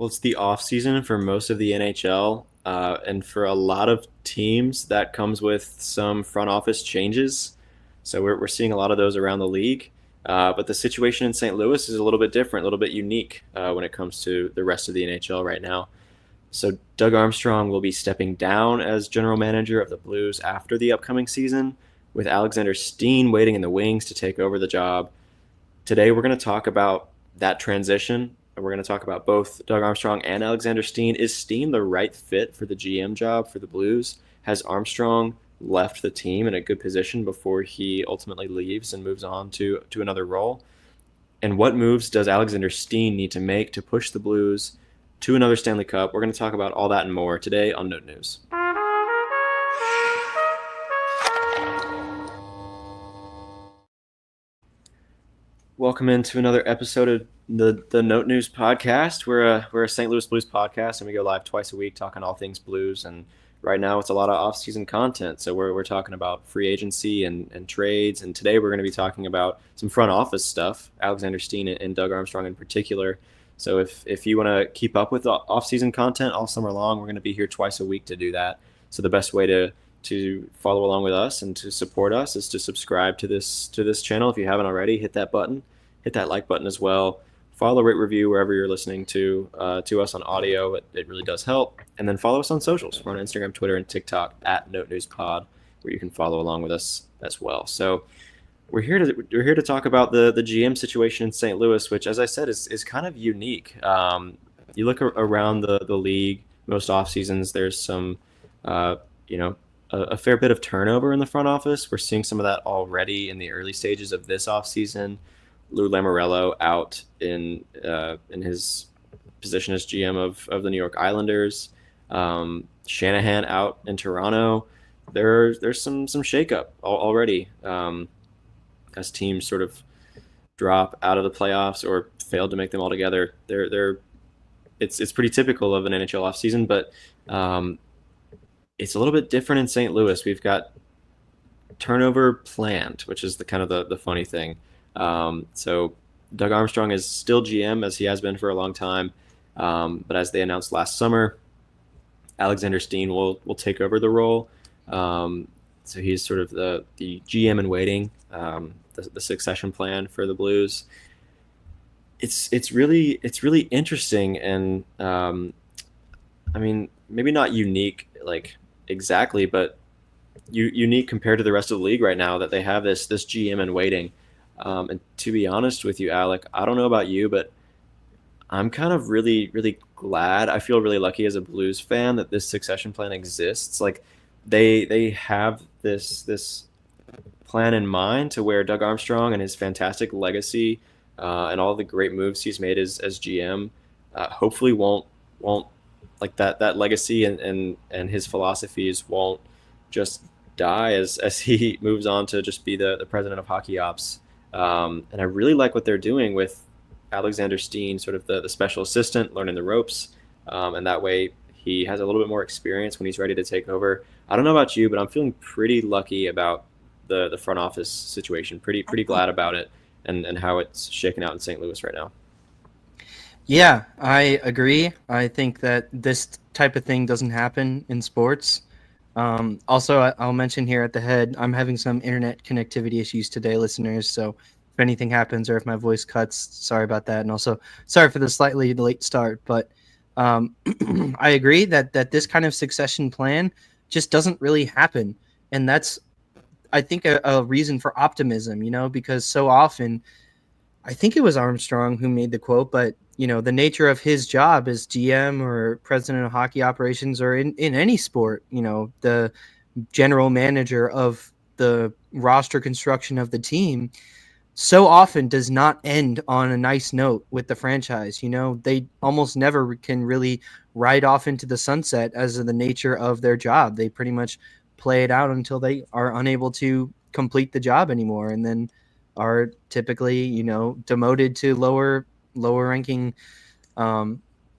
Well, it's the off season for most of the NHL, and for a lot of teams, that comes with some front office changes. So we're seeing a lot of those around the league. But the situation in St. Louis is a little bit different, a little bit unique when it comes to the rest of the NHL right now. So Doug Armstrong will be stepping down as general manager of the Blues after the upcoming season, with Alexander Steen waiting in the wings to take over the job. Today, we're going to talk about that transition. We're going to talk about both Doug Armstrong and Alexander Steen. Is Steen the right fit for the GM job for the Blues? Has Armstrong left the team in a good position before he ultimately leaves and moves on to another role? And what moves does Alexander Steen need to make to push the Blues to another Stanley Cup? We're going to talk about all that and more today on Note News. Welcome into another episode of the Note News podcast. We're a St. Louis Blues podcast, and we go live twice a week talking all things Blues. And right now, it's a lot of off-season content. So we're talking about free agency and trades. And today, we're going to be talking about some front office stuff. Alexander Steen and Doug Armstrong in particular. So if you want to keep up with the off-season content all summer long, we're going to be here twice a week to do that. So the best way to follow along with us and to support us is to subscribe to this channel. If you haven't already, hit that button. Hit that like button as well. Follow, rate, review wherever you're listening to us on audio. It really does help. And then follow us on socials. We're on Instagram, Twitter, and TikTok at Note News Pod, where you can follow along with us as well. So we're here to talk about the GM situation in St. Louis, which, as I said, is kind of unique. You look around the league, most off seasons, there's some a fair bit of turnover in the front office. We're seeing some of that already in the early stages of this off season. Lou Lamoriello out in his position as GM of the New York Islanders. Shanahan out in Toronto. There's some shakeup already as teams sort of drop out of the playoffs or fail to make them altogether. It's pretty typical of an NHL offseason, but it's a little bit different in St. Louis. We've got turnover planned, which is the funny thing. So Doug Armstrong is still GM, as he has been for a long time. But as they announced last summer, Alexander Steen will take over the role. So he's sort of the GM in waiting, the succession plan for the Blues. It's really interesting, and I mean, maybe not unique like exactly, but unique compared to the rest of the league right now that they have this GM in waiting. And to be honest with you, Alec, I don't know about you, but I'm kind of really, really glad. I feel really lucky as a Blues fan that this succession plan exists. Like they have this plan in mind to where Doug Armstrong and his fantastic legacy and all the great moves he's made as GM hopefully won't like that legacy and his philosophies won't just die as he moves on to just be the president of hockey ops. And I really like what they're doing with Alexander Steen, sort of the special assistant, learning the ropes. And that way he has a little bit more experience when he's ready to take over. I don't know about you, but I'm feeling pretty lucky about the front office situation. Pretty glad about it and how it's shaking out in St. Louis right now. Yeah, I agree. I think that this type of thing doesn't happen in sports. Also, I'll mention here at the head, I'm having some internet connectivity issues today, listeners. So if anything happens or if my voice cuts, sorry about that. And also, sorry for the slightly late start. But I agree that this kind of succession plan just doesn't really happen. And that's, I think, a reason for optimism, because so often, I think it was Armstrong who made the quote, but the nature of his job as GM or president of hockey operations or in any sport, the general manager of the roster construction of the team so often does not end on a nice note with the franchise. They almost never can really ride off into the sunset as the nature of their job. They pretty much play it out until they are unable to complete the job anymore. And then are typically, demoted to lower ranking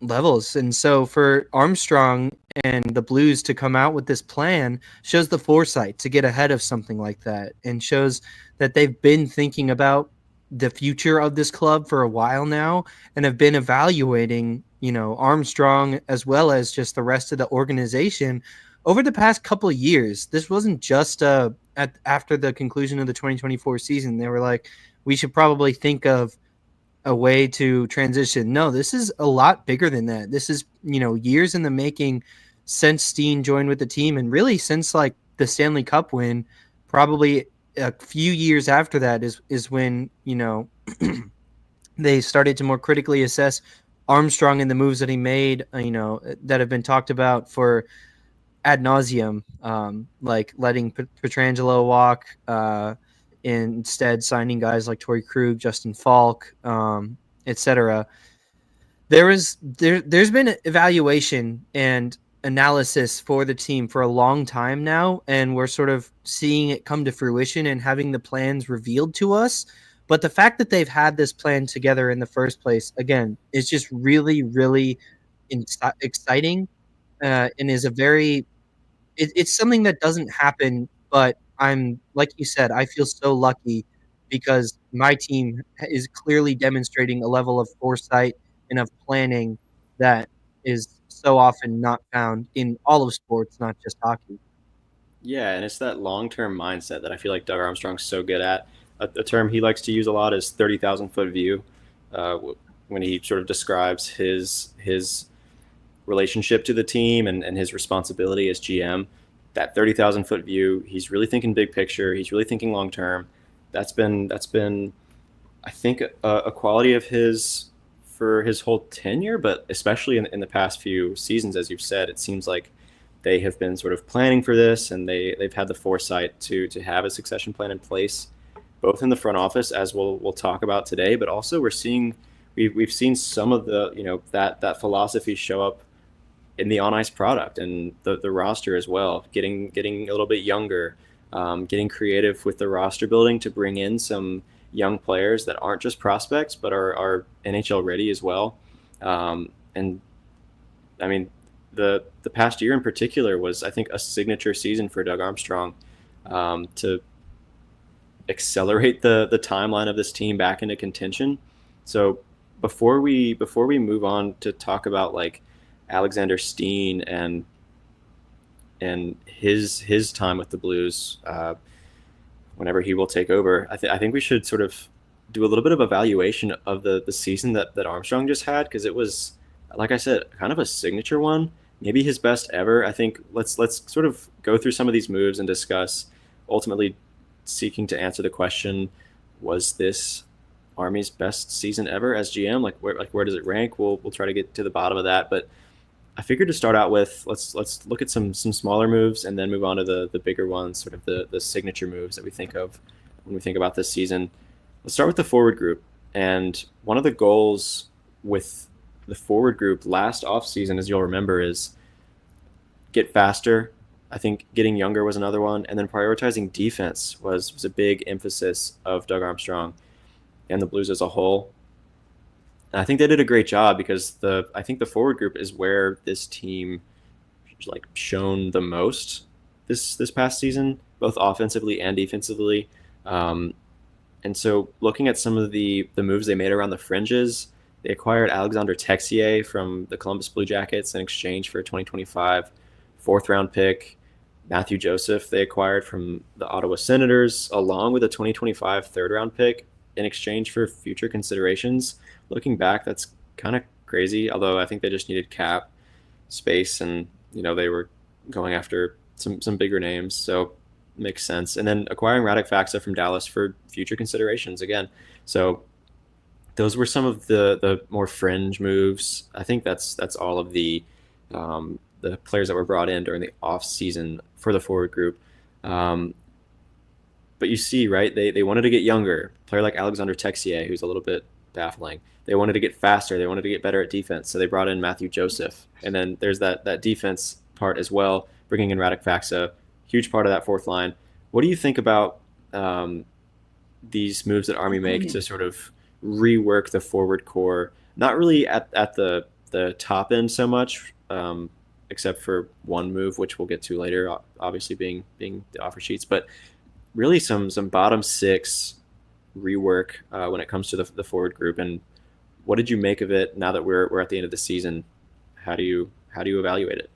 levels. And so for Armstrong and the Blues to come out with this plan shows the foresight to get ahead of something like that and shows that they've been thinking about the future of this club for a while now and have been evaluating Armstrong as well as just the rest of the organization over the past couple of years. This wasn't just after the conclusion of the 2024 season. They were like, we should probably think of a way to transition. No, this is a lot bigger than that. This is, years in the making since Steen joined with the team, and really since like the Stanley Cup win, probably a few years after that is when, they started to more critically assess Armstrong and the moves that he made, that have been talked about for ad nauseum, like letting Pietrangelo walk, instead signing guys like Torrey Krug, Justin Falk, etc. There's been evaluation and analysis for the team for a long time now, and we're sort of seeing it come to fruition and having the plans revealed to us. But the fact that they've had this plan together in the first place, again, is just really, really exciting, and is a very it's something that doesn't happen, but I'm like you said, I feel so lucky because my team is clearly demonstrating a level of foresight and of planning that is so often not found in all of sports, not just hockey. Yeah, and it's that long-term mindset that I feel like Doug Armstrong's so good at. A term he likes to use a lot is 30,000 foot view, when he sort of describes his relationship to the team and his responsibility as GM. That 30,000 foot view, he's really thinking big picture. He's really thinking long term. That's been I think a quality of his for his whole tenure, but especially in the past few seasons, as you've said, it seems like they have been sort of planning for this, and they've had the foresight to have a succession plan in place, both in the front office, as we'll talk about today, but also we've seen some of the that philosophy show up in the on ice product and the roster as well, getting a little bit younger, getting creative with the roster building to bring in some young players that aren't just prospects but are NHL ready as well. And I mean, the past year in particular was, I think, a signature season for Doug Armstrong, to accelerate the timeline of this team back into contention. So before we move on to talk about like Alexander Steen and his time with the Blues, whenever he will take over, I think we should sort of do a little bit of evaluation of the season that Armstrong just had, because it was, like I said, kind of a signature one, maybe his best ever. I think let's sort of go through some of these moves and discuss, ultimately seeking to answer the question: was this Army's best season ever as GM? Where does it rank? We'll try to get to the bottom of that, but I figured to start out with, let's look at some smaller moves and then move on to the bigger ones, sort of the signature moves that we think of when we think about this season. Let's start with the forward group. And one of the goals with the forward group last offseason, as you'll remember, is get faster. I think getting younger was another one, and then prioritizing defense was a big emphasis of Doug Armstrong and the Blues as a whole. And I think they did a great job, because I think the forward group is where this team like shown the most this past season, both offensively and defensively. And so looking at some of the moves they made around the fringes, they acquired Alexander Texier from the Columbus Blue Jackets in exchange for a 2025 fourth-round pick. Matthew Joseph they acquired from the Ottawa Senators, along with a 2025 third-round pick in exchange for future considerations. Looking back, that's kind of crazy, although I think they just needed cap space, and they were going after some bigger names, so makes sense. And then acquiring Radek Faksa from Dallas for future considerations again. So those were some of the more fringe moves. I think that's all of the players that were brought in during the off season for the forward group. But you see, right, they wanted to get younger. A player like Alexander Texier, who's a little bit baffling. They wanted to get faster. They wanted to get better at defense. So they brought in Matthew Joseph. And then there's that defense part as well, bringing in Radek Faksa, huge part of that fourth line. What do you think about these moves that Army make to sort of rework the forward core? Not really at the top end so much, except for one move, which we'll get to later, obviously being the offer sheets, but really some bottom six rework when it comes to the forward group. And what did you make of it now that we're at the end of the season? How do you evaluate it?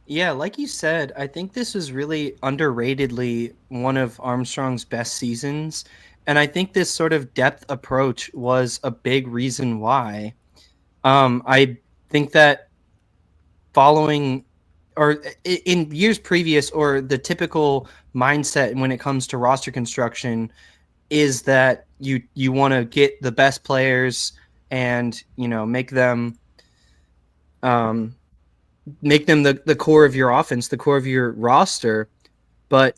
Yeah, like you said, I think this was really underratedly one of Armstrong's best seasons. And I think this sort of depth approach was a big reason why. I think that following or in years previous, or the typical mindset when it comes to roster construction is that you want to get the best players and um, make them the core of your offense, the core of your roster. But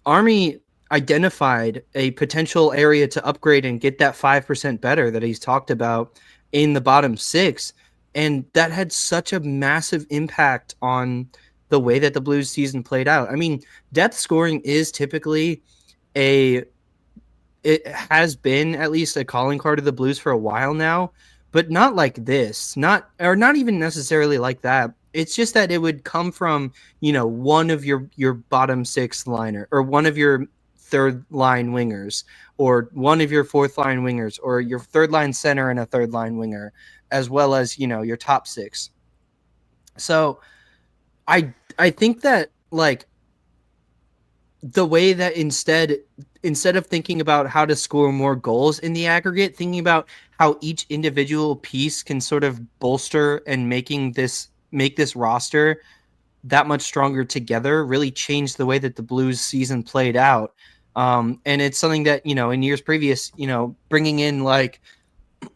Army identified a potential area to upgrade and get that 5% better that he's talked about in the bottom six. And that had such a massive impact on the way that the Blues season played out. I mean, depth scoring is typically it has been at least a calling card of the Blues for a while now, but not like this, not even necessarily like that. It's just that it would come from, one of your bottom six liner, or one of your third line wingers, or one of your fourth line wingers, or your third line center and a third line winger, as well as, your top six. So I think that, like, the way that instead of thinking about how to score more goals in the aggregate, thinking about how each individual piece can sort of bolster and make this roster that much stronger together really changed the way that the Blues season played out. And it's something that, in years previous, bringing in like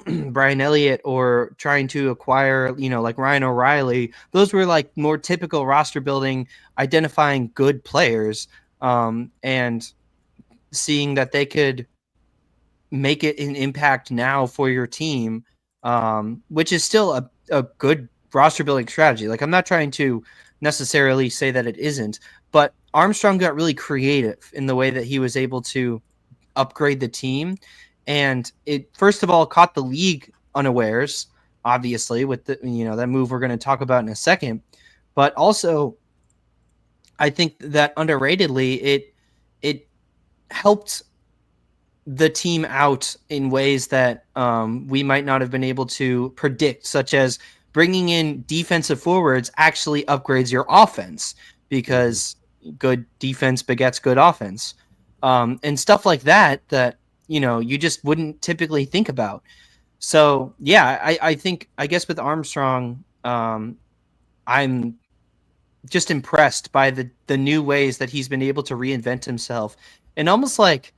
Brian Elliott or trying to acquire, like Ryan O'Reilly, those were like more typical roster building, identifying good players, and seeing that they could make it an impact now for your team, which is still a good roster building strategy. Like, I'm not trying to necessarily say that it isn't, but Armstrong got really creative in the way that he was able to upgrade the team. And it, first of all, caught the league unawares, obviously, with the, that move we're going to talk about in a second. But also, I think that underratedly, it helped the team out in ways that we might not have been able to predict, such as bringing in defensive forwards actually upgrades your offense, because good defense begets good offense, and stuff like that you just wouldn't typically think about. So yeah, I think, I guess with Armstrong, I'm just impressed by the new ways that he's been able to reinvent himself, and almost like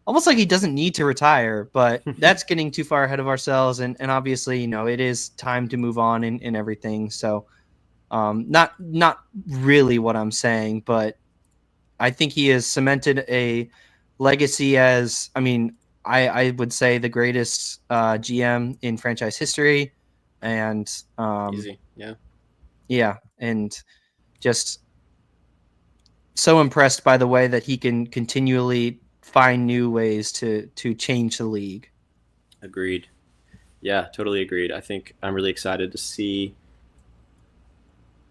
he doesn't need to retire, but that's getting too far ahead of ourselves. And obviously, it is time to move on and everything. So not really what I'm saying, but I think he has cemented a legacy as, I mean, I would say the greatest GM in franchise history. And Easy, yeah. yeah, and just so impressed by the way that he can continually find new ways to change the league. Agreed. Yeah, totally agreed. I think I'm really excited to see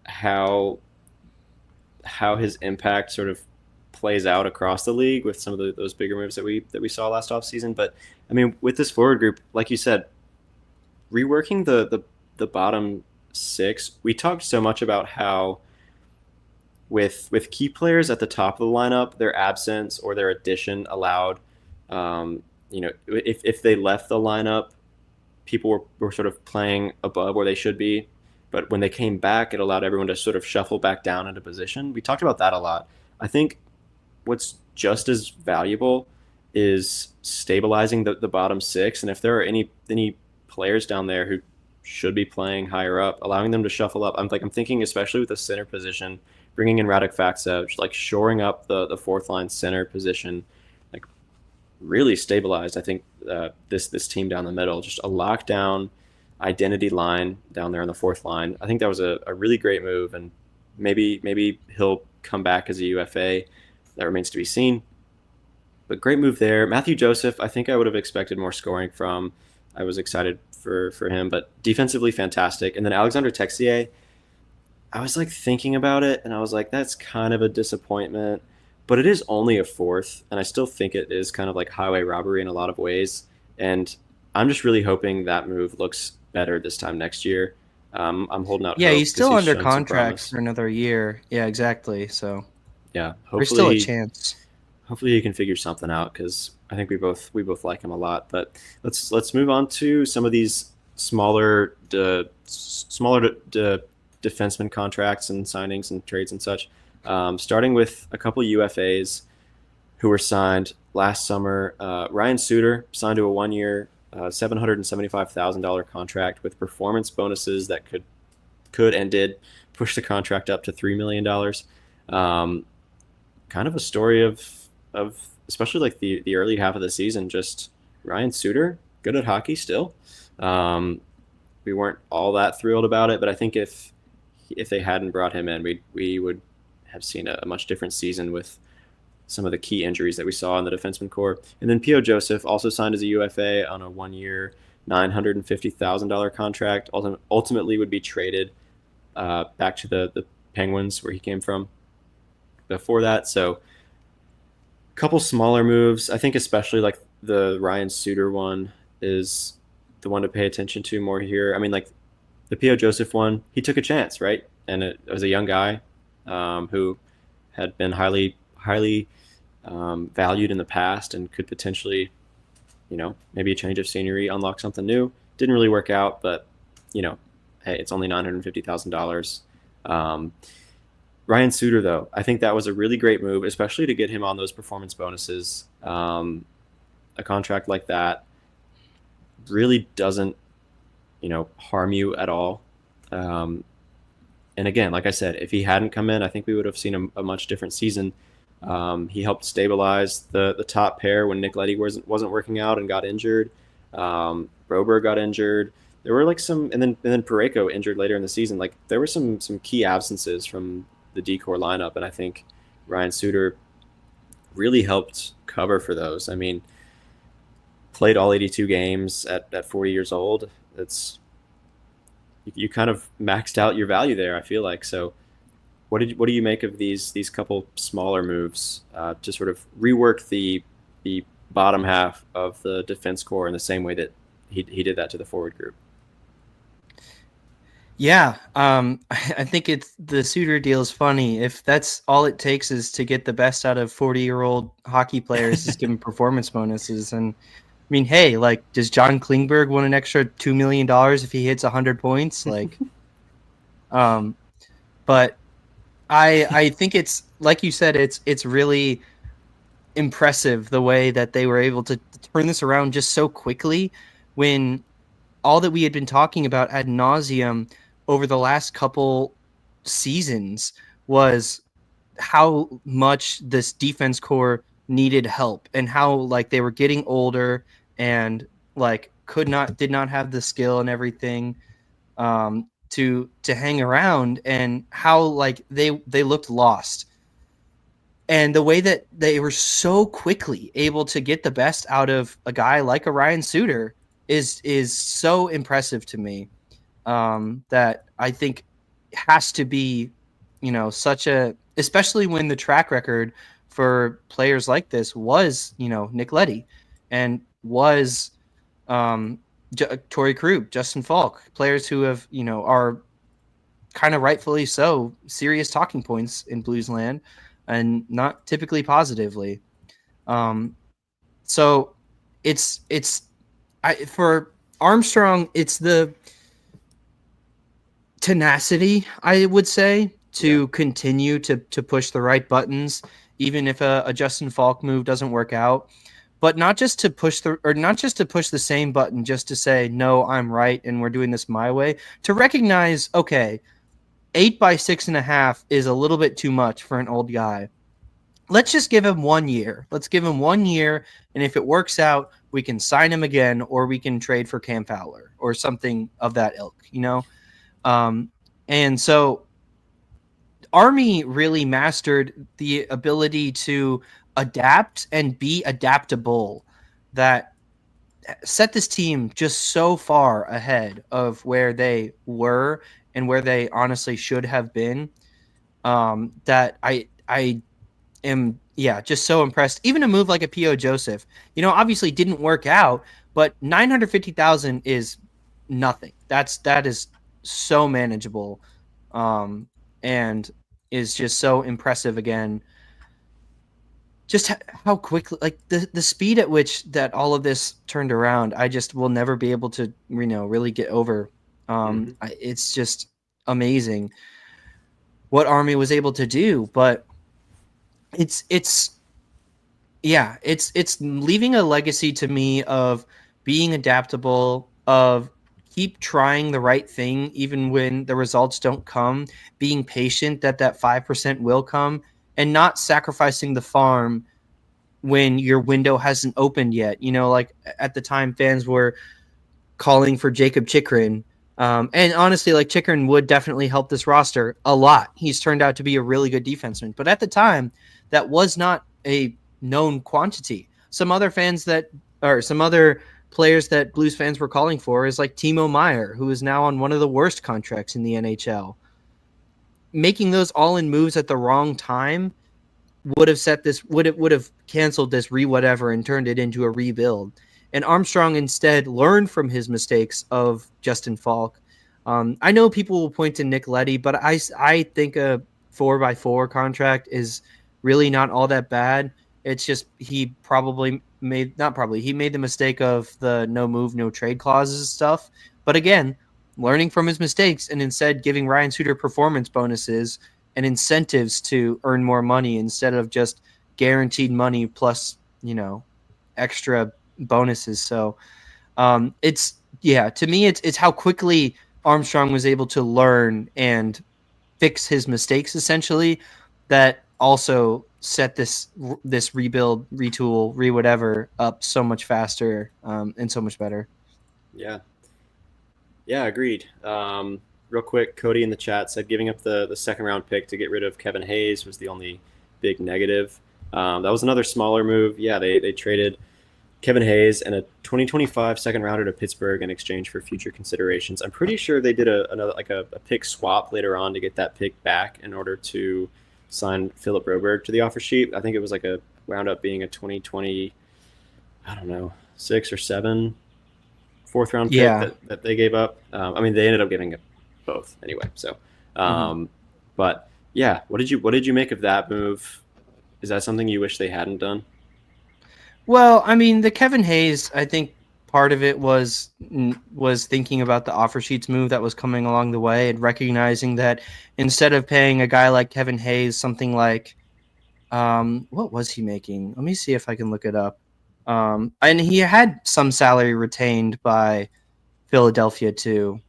how his impact sort of plays out across the league with some of those bigger moves that we saw last offseason. But I mean, with this forward group, like you said, reworking the bottom six, we talked so much about how with key players at the top of the lineup, their absence or their addition allowed, if they left the lineup, people were sort of playing above where they should be. But when they came back, it allowed everyone to sort of shuffle back down into position. We talked about that a lot. I think what's just as valuable is stabilizing the bottom six. And if there are any players down there who should be playing higher up, allowing them to shuffle up. I'm thinking especially with the center position, bringing in Radek Faksa, like shoring up the fourth line center position, like really stabilized. I think this team down the middle, just a lockdown identity line down there on the fourth line. I think that was a really great move, and maybe he'll come back as a UFA. That remains to be seen. But great move there. Matthew Joseph, I think I would have expected more scoring from. I was excited for him, but defensively fantastic. And then Alexander Texier, I was like thinking about it, and I was like, that's kind of a disappointment. But it is only a fourth, and I still think it is kind of like highway robbery in a lot of ways. And I'm just really hoping that move looks better this time next year. I'm holding out Yeah, hope he's because still he's under shown some contract promise. for another year. Yeah, exactly. So Yeah, there's still a chance. hopefully he can figure something out because I think we both like him a lot. But let's move on to some of these smaller defenseman contracts and signings and trades and such. Starting with a couple UFAs who were signed last summer. Ryan Suter signed to a 1 year, $775,000 contract with performance bonuses that could and did push the contract up to $3 million. Kind of a story of especially like the early half of the season. Just Ryan Suter, good at hockey still. Um, we weren't all that thrilled about it, but I think if they hadn't brought him in, we would have seen a much different season with some of the key injuries that we saw in the defenseman core. And then P.O. Joseph also signed as a UFA on a 1 year, $950,000 contract. Ultimately, would be traded back to the Penguins where he came from before that. So, a couple smaller moves. I think especially like the Ryan Suter one is the one to pay attention to more here. I mean, like the P.O. Joseph one, he took a chance, right? And it was a young guy who had been highly valued in the past and could potentially, maybe a change of scenery, unlock something new. Didn't really work out, but hey, it's only $950,000. Um, Ryan Suter, though, I think that was a really great move, especially to get him on those performance bonuses. A contract like that really doesn't, harm you at all. Um, and again, like I said, if he hadn't come in, I think we would have seen a much different season. He helped stabilize the top pair when Nick Leddy wasn't working out and got injured. Broberg got injured. There were like some, and then Parayko injured later in the season. Like there were some key absences from the decor lineup, and I think Ryan Suter really helped cover for those. I mean, played all 82 games at 40 years old. It's you kind of maxed out your value there. I feel like so. What do you make of these couple smaller moves to sort of rework the bottom half of the defense core in the same way that he did that to the forward group? Yeah, I think it's the Suter deal is funny. If that's all it takes is to get the best out of 40-year-old hockey players, is giving performance bonuses. And I mean, hey, like, does John Klingberg win an extra $2 million if he hits 100 points? Like, but I think it's like you said, it's really impressive the way that they were able to turn this around just so quickly when all that we had been talking about ad nauseum over the last couple seasons was how much this defense core needed help and how like they were getting older and like did not have the skill and everything to hang around, and how like they looked lost. And the way that they were so quickly able to get the best out of a guy like a Ryan Suter is so impressive to me. That I think has to be, such a, especially when the track record for players like this was, Nick Leddy and was Torrey Krug, Justin Falk, players who have, are kind of rightfully so serious talking points in Blues land and not typically positively. So for Armstrong, it's the tenacity, I would say, to continue to push the right buttons, even if a Justin Falk move doesn't work out. But not just to push the same button just to say, no, I'm right and we're doing this my way. To recognize, okay, 8 by 6.5 is a little bit too much for an old guy. Let's just give him 1 year. Let's give him 1 year, and if it works out, we can sign him again, or we can trade for Cam Fowler or something of that ilk, And so Army really mastered the ability to adapt and be adaptable, that set this team just so far ahead of where they were and where they honestly should have been. That I am, just so impressed. Even a move like a P.O. Joseph, obviously didn't work out, but 950,000 is nothing. That is so manageable, and is just so impressive again. Just how quickly, like the speed at which that all of this turned around, I just will never be able to, really get over. It's just amazing what Army was able to do, but it's yeah, it's leaving a legacy to me of being adaptable, of keep trying the right thing even when the results don't come, being patient that 5% will come, and not sacrificing the farm when your window hasn't opened yet. Like at the time, fans were calling for Jacob Chikrin. And honestly, like Chikrin would definitely help this roster a lot. He's turned out to be a really good defenseman. But at the time, that was not a known quantity. Some other players that Blues fans were calling for is like Timo Meier, who is now on one of the worst contracts in the NHL. Making those all-in moves at the wrong time would have canceled this whatever and turned it into a rebuild. And Armstrong instead learned from his mistakes of Justin Falk. I know people will point to Nick Leddy, but I think a 4x4 contract is really not all that bad. It's just he made the mistake of the no move, no trade clauses stuff. But again, learning from his mistakes and instead giving Ryan Suter performance bonuses and incentives to earn more money instead of just guaranteed money plus, extra bonuses. So to me, it's how quickly Armstrong was able to learn and fix his mistakes essentially that also set this rebuild, retool, whatever up so much faster and so much better. Yeah. Yeah, agreed. Real quick, Cody in the chat said giving up the second round pick to get rid of Kevin Hayes was the only big negative. That was another smaller move. Yeah, they traded Kevin Hayes and a 2025 second rounder to Pittsburgh in exchange for future considerations. I'm pretty sure they did another a pick swap later on to get that pick back in order to sign Philip Broberg to the offer sheet. I think it was like a wound up being a 2020, I don't know, 6 or 7 fourth round pick that they gave up. I mean, they ended up giving it both anyway. So, but yeah, what did you make of that move? Is that something you wish they hadn't done? Well, I mean, the Kevin Hayes, I think part of it was thinking about the offer sheets move that was coming along the way and recognizing that instead of paying a guy like Kevin Hayes something like, what was he making? Let me see if I can look it up. And he had some salary retained by Philadelphia too.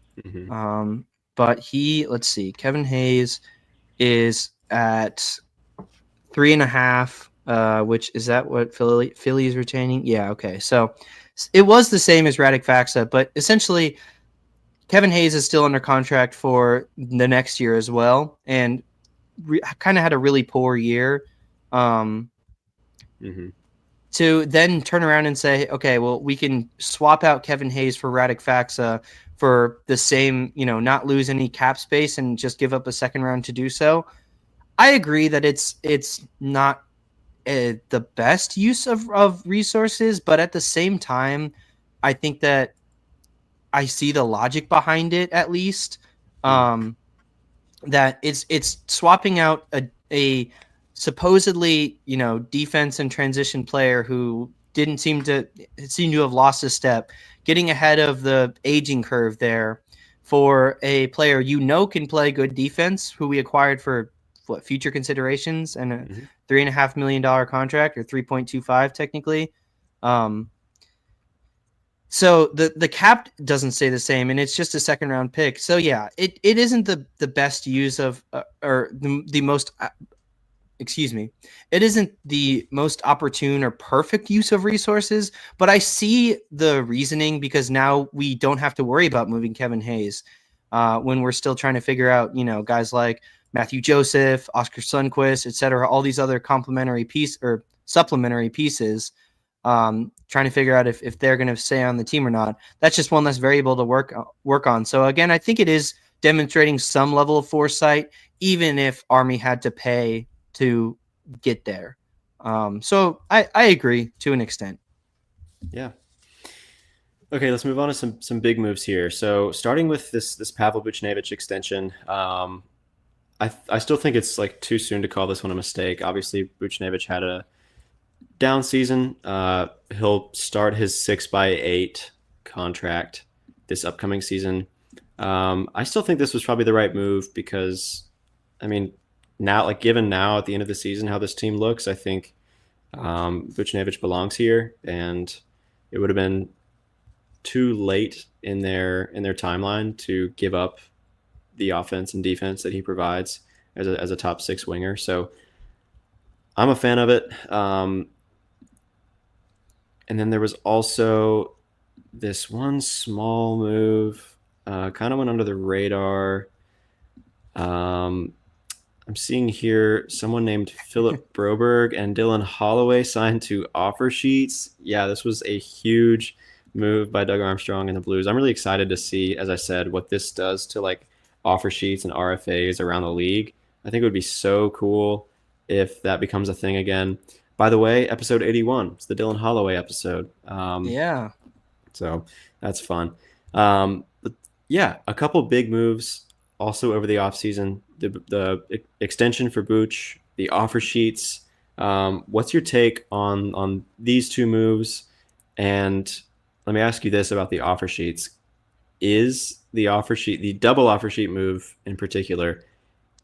But let's see, Kevin Hayes is at 3.5, which is that what Philly is retaining? Yeah, okay. So it was the same as Radek Faksa, but essentially Kevin Hayes is still under contract for the next year as well, and kind of had a really poor year. To then turn around and say, okay, well, we can swap out Kevin Hayes for Radek Faksa for the same, not lose any cap space and just give up a second round to do so. I agree that it's not the best use of resources, but at the same time, I think that I see the logic behind it at least. That it's swapping out a supposedly defense and transition player who didn't seem to have lost a step, getting ahead of the aging curve there for a player can play good defense, who we acquired for future considerations and a $3.5 million contract, or 3.25 technically. So the cap doesn't stay the same, and it's just a second round pick. So yeah, it isn't the best use of or the most. Excuse me. It isn't the most opportune or perfect use of resources, but I see the reasoning because now we don't have to worry about moving Kevin Hayes when we're still trying to figure out, guys like Matthew Joseph, Oscar Sundquist, etc. All these other supplementary pieces. Trying to figure out if they're going to stay on the team or not. That's just one less variable to work on. So again, I think it is demonstrating some level of foresight, even if Army had to pay to get there. So I agree to an extent. Yeah. Okay, let's move on to some big moves here. So starting with this Pavel Buchnevich extension, I still think it's like too soon to call this one a mistake. Obviously, Buchnevich had a down season. He'll start his 6x8 contract this upcoming season. I still think this was probably the right move because, I mean, now like given now at the end of the season how this team looks, I think Buchnevich belongs here, and it would have been too late in their timeline to give up the offense and defense that he provides as a top six winger. So I'm a fan of it. And then there was also this one small move, kind of went under the radar. Um, I'm seeing here someone named Philip Broberg and Dylan Holloway signed to offer sheets. Yeah, this was a huge move by Doug Armstrong and the Blues. I'm really excited to see, as I said, what this does to like offer sheets and RFAs around the league. I think it would be so cool if that becomes a thing again. By the way, episode 81, it's the Dylan Holloway episode. Yeah. So that's fun. But yeah, a couple big moves also over the offseason. The extension for Booch, the offer sheets. What's your take on these two moves? And let me ask you this about the offer sheets. Is the offer sheet, the double offer sheet move in particular,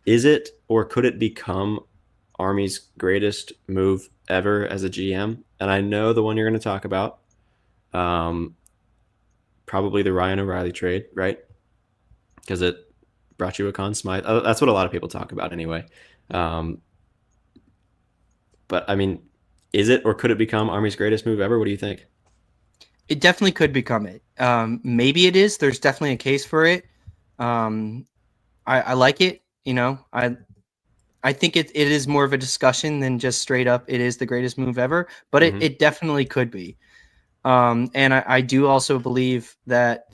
is it or could it become Army's greatest move ever as a GM? And I know the one you're going to talk about. Probably the Ryan O'Reilly trade, right? Because it brought you a Conn Smythe. That's what a lot of people talk about anyway. But I mean, is it or could it become Army's greatest move ever? What do you think? It definitely could become it. Maybe it is. There's definitely a case for it. I like it. You know, I think it is more of a discussion than just straight up it is the greatest move ever, but it definitely could be. And I do also believe that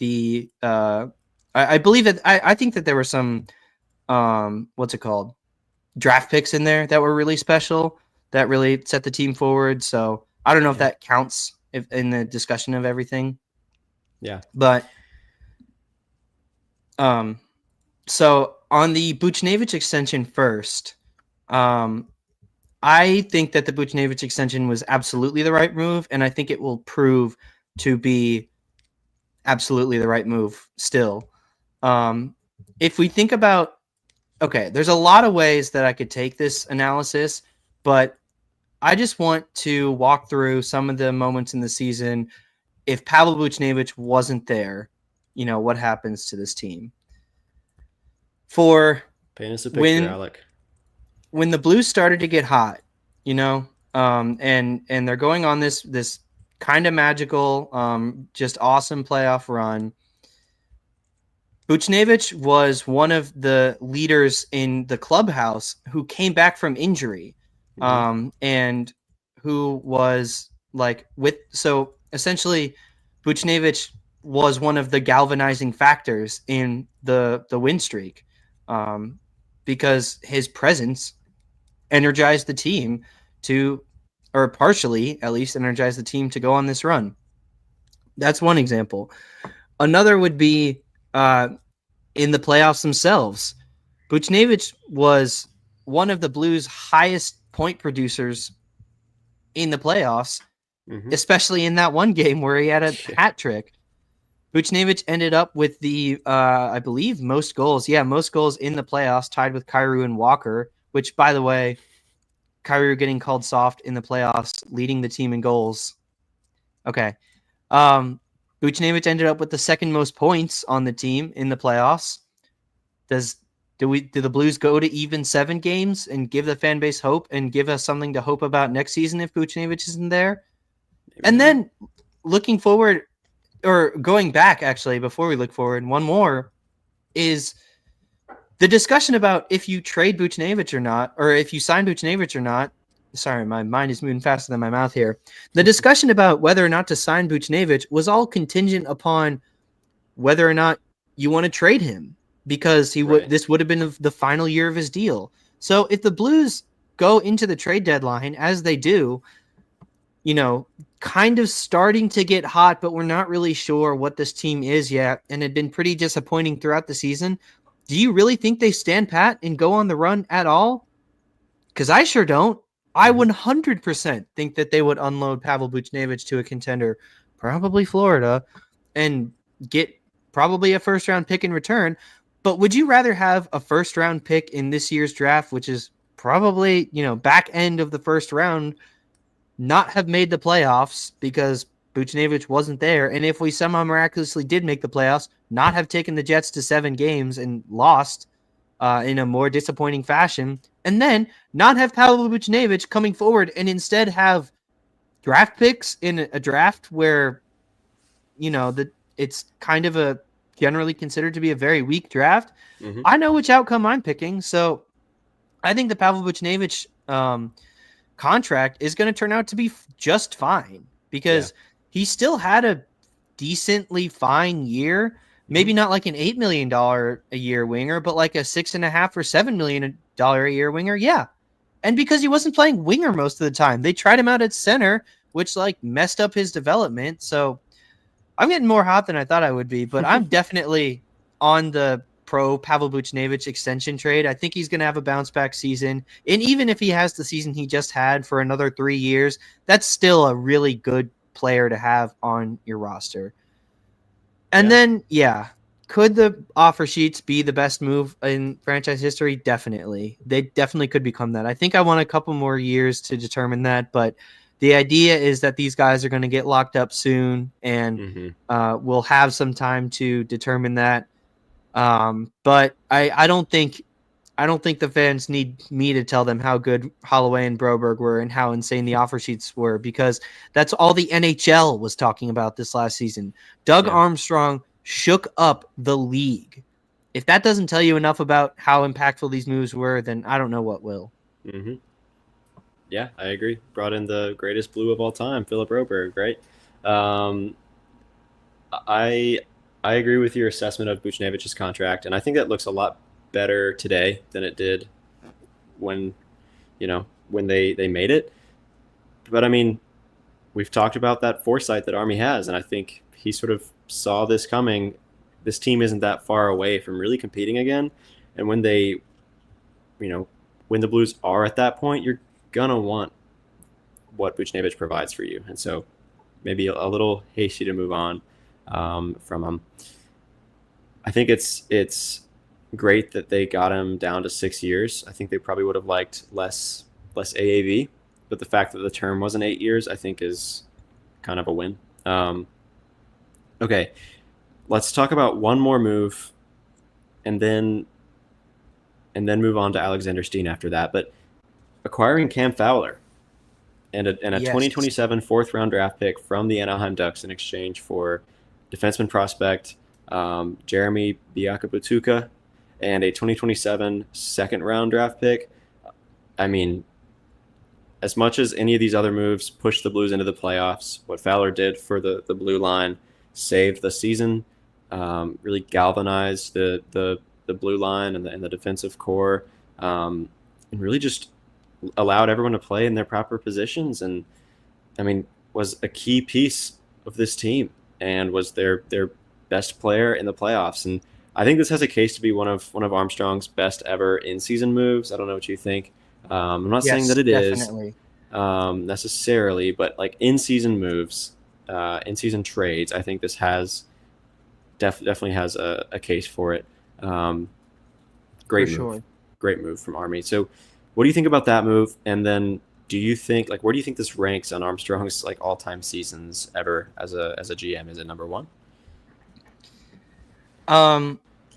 I believe that I think that there were some what's it called, draft picks in there that were really special that really set the team forward. So I don't know if that counts in the discussion of everything. Yeah. But so on the Buchnevich extension first, I think that the Buchnevich extension was absolutely the right move, and I think it will prove to be absolutely the right move still. If we think about, okay, there's a lot of ways that I could take this analysis, but I just want to walk through some of the moments in the season. If Pavel Buchnevich wasn't there, you know, what happens to this team? Paint us a picture, Alec. When the Blues started to get hot, you know, and they're going on this kind of magical, just awesome playoff run. Buchnevich was one of the leaders in the clubhouse who came back from injury, and who was like so essentially Buchnevich was one of the galvanizing factors in the win streak, because his presence energized the team or partially at least energized the team to go on this run. That's one example. Another would be in the playoffs themselves. Buchnevich was one of the Blues' highest point producers in the playoffs, especially in that one game where he had a hat trick. Buchnevich ended up with the, I believe, most goals. Yeah, most goals in the playoffs, tied with Kyrou and Walker, which, by the way, Kyrou getting called soft in the playoffs, leading the team in goals. Okay. Buchnevich ended up with the second most points on the team in the playoffs. Do the Blues go to even 7 games and give the fan base hope and give us something to hope about next season if Buchnevich isn't there? And then looking forward, or going back actually, before we look forward, one more is the discussion about if you trade Buchnevich or not, or if you sign Buchnevich or not. Sorry, my mind is moving faster than my mouth here. The discussion about whether or not to sign Buchnevich was all contingent upon whether or not you want to trade him, because this would have been the final year of his deal. So if the Blues go into the trade deadline as they do, kind of starting to get hot, but we're not really sure what this team is yet, and had been pretty disappointing throughout the season. Do you really think they stand pat and go on the run at all? Because I sure don't. I 100% think that they would unload Pavel Buchnevich to a contender, probably Florida, and get probably a first-round pick in return. But would you rather have a first-round pick in this year's draft, which is probably, back end of the first round, not have made the playoffs because Buchnevich wasn't there, and if we somehow miraculously did make the playoffs, not have taken the Jets to 7 games and lost in a more disappointing fashion, and then not have Pavel Buchnevich coming forward and instead have draft picks in a draft where, it's kind of a generally considered to be a very weak draft. I know which outcome I'm picking, so I think the Pavel Buchnevich contract is going to turn out to be just fine because he still had a decently fine year. Maybe not like an $8 million a year winger, but like a $6.5 or $7 million a year winger. Yeah. And because he wasn't playing winger most of the time, they tried him out at center, which like messed up his development. So I'm getting more hot than I thought I would be, but I'm definitely on the pro Pavel Buchnevich extension trade. I think he's going to have a bounce back season. And even if he has the season he just had for another 3 years, that's still a really good player to have on your roster. And then, could the offer sheets be the best move in franchise history? Definitely. They definitely could become that. I think I want a couple more years to determine that, but the idea is that these guys are going to get locked up soon, and we'll have some time to determine that. But I don't think the fans need me to tell them how good Holloway and Broberg were and how insane the offer sheets were, because that's all the NHL was talking about this last season. Doug Armstrong shook up the league. If that doesn't tell you enough about how impactful these moves were, then I don't know what will. Yeah, I agree. Brought in the greatest blue of all time, Philip Broberg, right? I agree with your assessment of Buchnevich's contract, and I think that looks a lot better today than it did when they made it. But I mean, we've talked about that foresight that Army has, and I think he sort of saw this coming. This team isn't that far away from really competing again, and when they, when the Blues are at that point, you're gonna want what Buchnevich provides for you, and so maybe a little hasty to move on from him. I think it's great that they got him down to 6 years. I think they probably would have liked less AAV, but the fact that the term wasn't 8 years, I think, is kind of a win. Okay, let's talk about one more move, and then move on to Alexander Steen after that. But acquiring Cam Fowler and a 2027 fourth-round draft pick from the Anaheim Ducks in exchange for defenseman prospect Jeremy Biakabutuka and a 2027 second-round draft pick. I mean, as much as any of these other moves pushed the Blues into the playoffs, what Fowler did for the blue line saved the season, really galvanized the blue line and the defensive core, and really just allowed everyone to play in their proper positions, and I mean, was a key piece of this team and was their best player in the playoffs. And I think this has a case to be one of Armstrong's best ever in-season moves. I don't know what you think. I'm not saying that it definitely is necessarily, but like in-season moves, in-season trades, I think this has definitely has a case for it. Great move. Sure. Great move from Army. So what do you think about that move? And then do you think, where do you think this ranks on Armstrong's all-time seasons ever as a GM? Is it number one?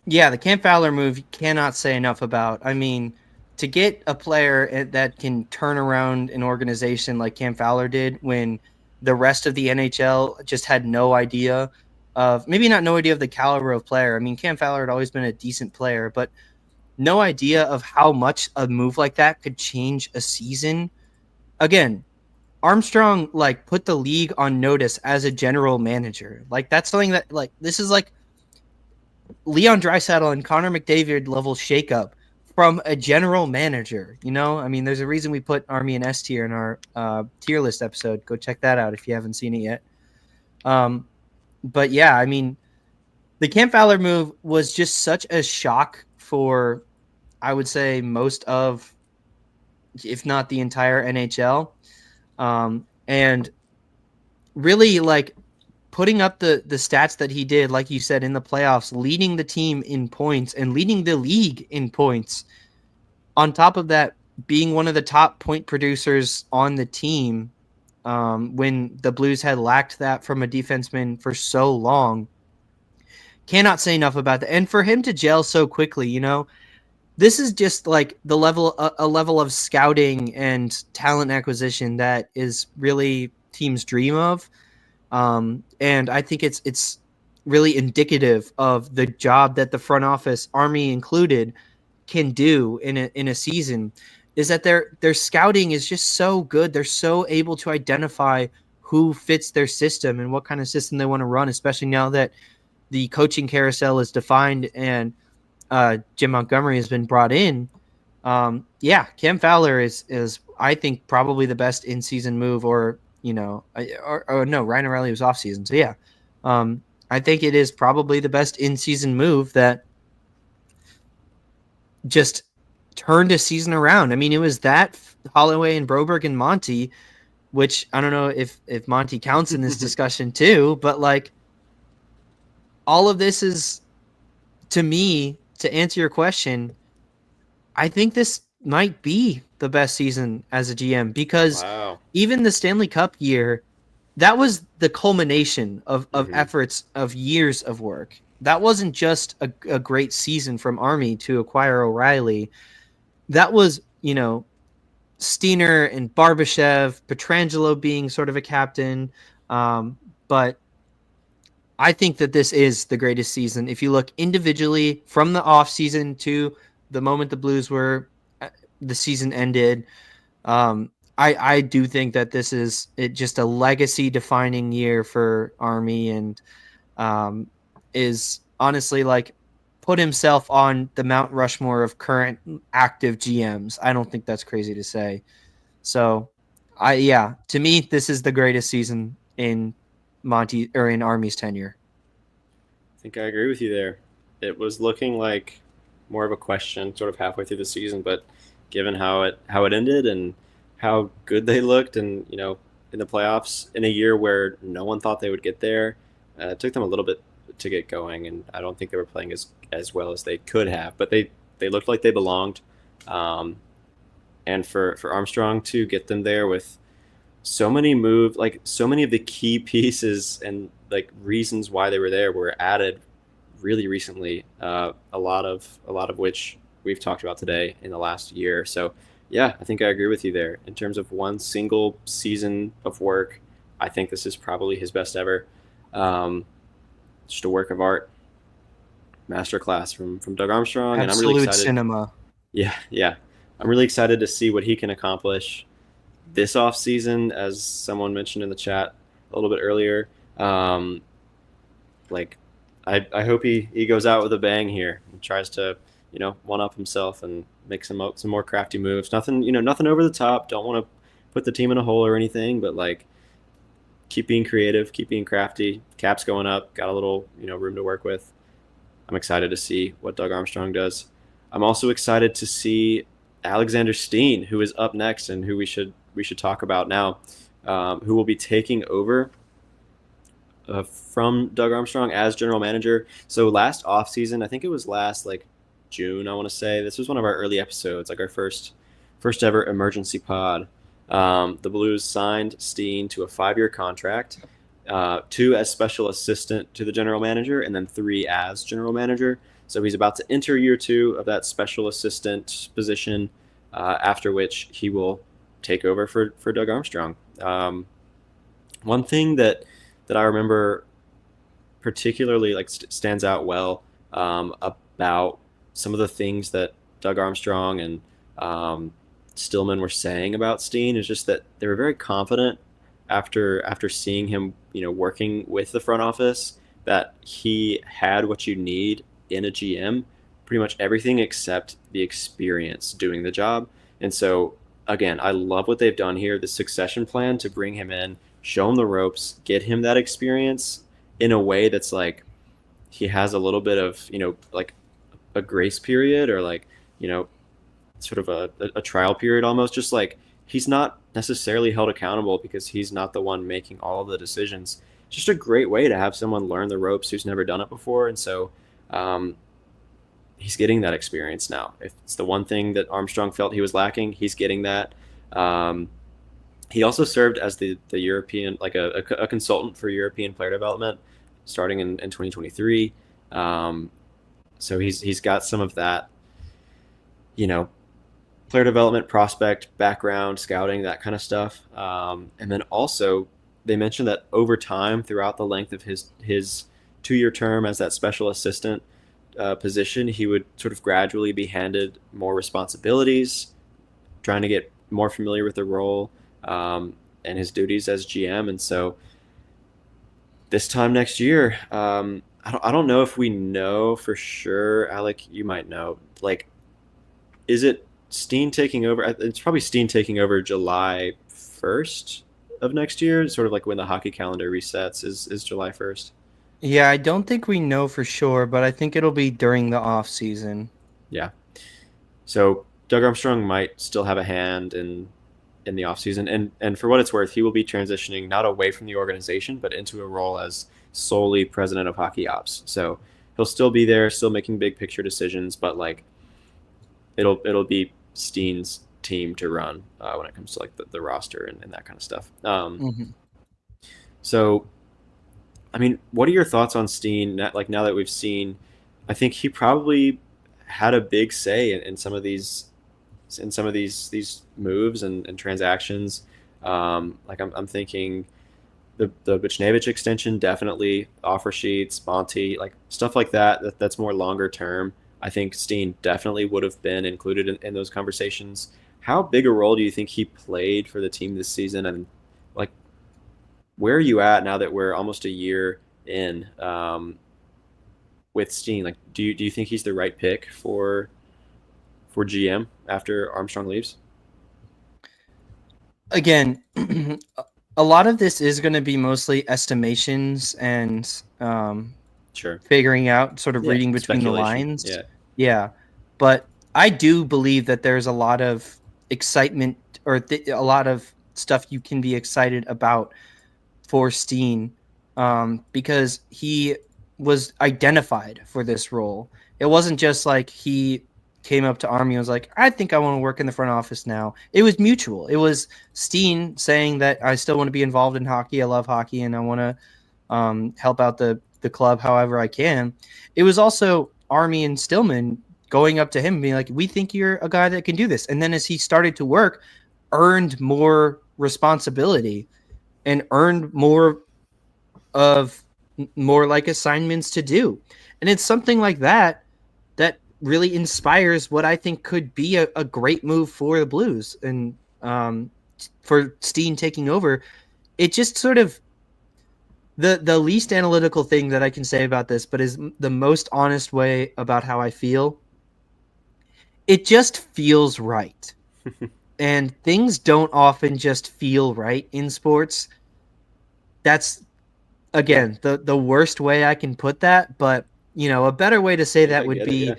Yeah, the Cam Fowler move, you cannot say enough about. I mean, to get a player that can turn around an organization like Cam Fowler did when the rest of the NHL just had no idea of, maybe not no idea of the caliber of player. I mean, Cam Fowler had always been a decent player, but no idea of how much a move like that could change a season. Again, Armstrong put the league on notice as a general manager. That's something that this is Leon Draisaitl and Connor McDavid level shakeup from a general manager. I mean, there's a reason we put Army in S tier in our tier list episode. Go check that out if you haven't seen it yet. But yeah, I mean, the Cam Fowler move was just such a shock for, I would say, most of, if not the entire NHL. And really, like, putting up the stats that he did, like you said, in the playoffs, leading the team in points and leading the league in points. On top of that, being one of the top point producers on the team, when the Blues had lacked that from a defenseman for so long. Cannot say enough about that. And for him to gel so quickly, this is just like a level of scouting and talent acquisition that is really teams dream of. And I think it's really indicative of the job that the front office, Army included, can do in a season, is that their scouting is just so good. They're so able to identify who fits their system and what kind of system they want to run, especially now that the coaching carousel is defined and Jim Montgomery has been brought in. Cam Fowler is I think probably the best in-season move, or no, Ryan O'Reilly was off-season. So yeah, I think it is probably the best in-season move that just turned a season around. I mean, it was that, Holloway and Broberg and Monty, which I don't know if Monty counts in this discussion too, but like, all of this is, to me, to answer your question, I think this might be the best season as a GM, because even the Stanley Cup year, that was the culmination of efforts of years of work. That wasn't just a great season from Army to acquire O'Reilly. That was, Steiner and Barbashev, Pietrangelo being sort of a captain. But I think that this is the greatest season. If you look individually from the off season to the moment the Blues the season ended, I do think that this is just a legacy defining year for Army, and is honestly like put himself on the Mount Rushmore of current active GMs. I don't think that's crazy to say. So to me, this is the greatest season in Army's tenure. I think I agree with you there. It was looking like more of a question sort of halfway through the season, but given how it ended and how good they looked, and in the playoffs in a year where no one thought they would get there, it took them a little bit to get going, and I don't think they were playing as well as they could have, but they looked like they belonged. And for Armstrong to get them there with so many so many of the key pieces and like reasons why they were there were added really recently. A lot of which we've talked about today in the last year. So yeah, I think I agree with you there. In terms of one single season of work, I think this is probably his best ever. Just a work of art, masterclass from Doug Armstrong. Absolute, and I'm really excited. Cinema. Yeah. I'm really excited to see what he can accomplish this offseason, as someone mentioned in the chat a little bit earlier. I hope he goes out with a bang here and tries to, one up himself and make some more crafty moves. Nothing over the top. Don't want to put the team in a hole or anything, but like, keep being creative, keep being crafty. Cap's going up, got a little, room to work with. I'm excited to see what Doug Armstrong does. I'm also excited to see Alexander Steen, who is up next and who we should talk about now, who will be taking over from Doug Armstrong as general manager. So last offseason, I think it was last June, I want to say, this was one of our early episodes, like our first ever emergency pod. The Blues signed Steen to a 5-year contract, 2 as special assistant to the general manager, and then 3 as general manager. So he's about to enter year 2 of that special assistant position, after which he will take over for Doug Armstrong. One thing that I remember particularly stands out well about some of the things that Doug Armstrong and Stillman were saying about Steen is just that they were very confident after seeing him, working with the front office, that he had what you need in a GM pretty much everything except the experience doing the job. And so, again, I love what they've done here, the succession plan to bring him in, show him the ropes, get him that experience in a way that's like he has a little bit of, like a grace period or like, sort of a trial period almost, just like he's not necessarily held accountable because he's not the one making all of the decisions. It's just a great way to have someone learn the ropes who's never done it before. And so um, he's getting that experience now. If it's the one thing that Armstrong felt he was lacking, he's getting that. Um, he also served as the European, like a consultant for European player development starting in 2023. So he's got some of that, you know, player development, prospect, background, scouting, that kind of stuff. And then also they mentioned that over time, throughout the length of his 2-year term as that special assistant position, he would sort of gradually be handed more responsibilities, trying to get more familiar with the role and his duties as GM. And so this time next year, I don't know if we know for sure. Alec, you might know. Like, is it Steen taking over? It's probably Steen taking over July 1st of next year, sort of like when the hockey calendar resets is July 1st. Yeah, I don't think we know for sure, but I think it'll be during the off season. Yeah. So Doug Armstrong might still have a hand in the offseason. And for what it's worth, he will be transitioning not away from the organization, but into a role as solely president of hockey ops. So he'll still be there, still making big picture decisions, but like it'll be Steen's team to run when it comes to like the roster and that kind of stuff. So, I mean, what are your thoughts on Steen? Like now that we've seen, I think he probably had a big say in some of these moves and transactions. Like I'm thinking the Buchnevich extension, definitely offer sheets, Monty, like stuff like that's more longer term. I think Steen definitely would have been included in those conversations. How big a role do you think he played for the team this season? And like, where are you at now that we're almost a year in with Steen? Like, do you think he's the right pick for GM after Armstrong leaves? Again, a lot of this is going to be mostly estimations and Sure. figuring out, sort of reading between the lines. Yeah. But I do believe that there's a lot of excitement or a lot of stuff you can be excited about for Steen because he was identified for this role. It wasn't just like he came up to Army and was like, I think I want to work in the front office now. It was mutual. It was Steen saying that I still want to be involved in hockey. I love hockey and I want to help out the club however I can. It was also Army and Stillman going up to him and being like, we think you're a guy that can do this. And then as he started to work, earned more responsibility and earned more like assignments to do. And it's something like that really inspires what I think could be a great move for the Blues. And for Steen taking over, it just sort of the least analytical thing that I can say about this, but is the most honest way about how I feel. It just feels right. And things don't often just feel right in sports. That's, again, the worst way I can put that, but a better way to say that would be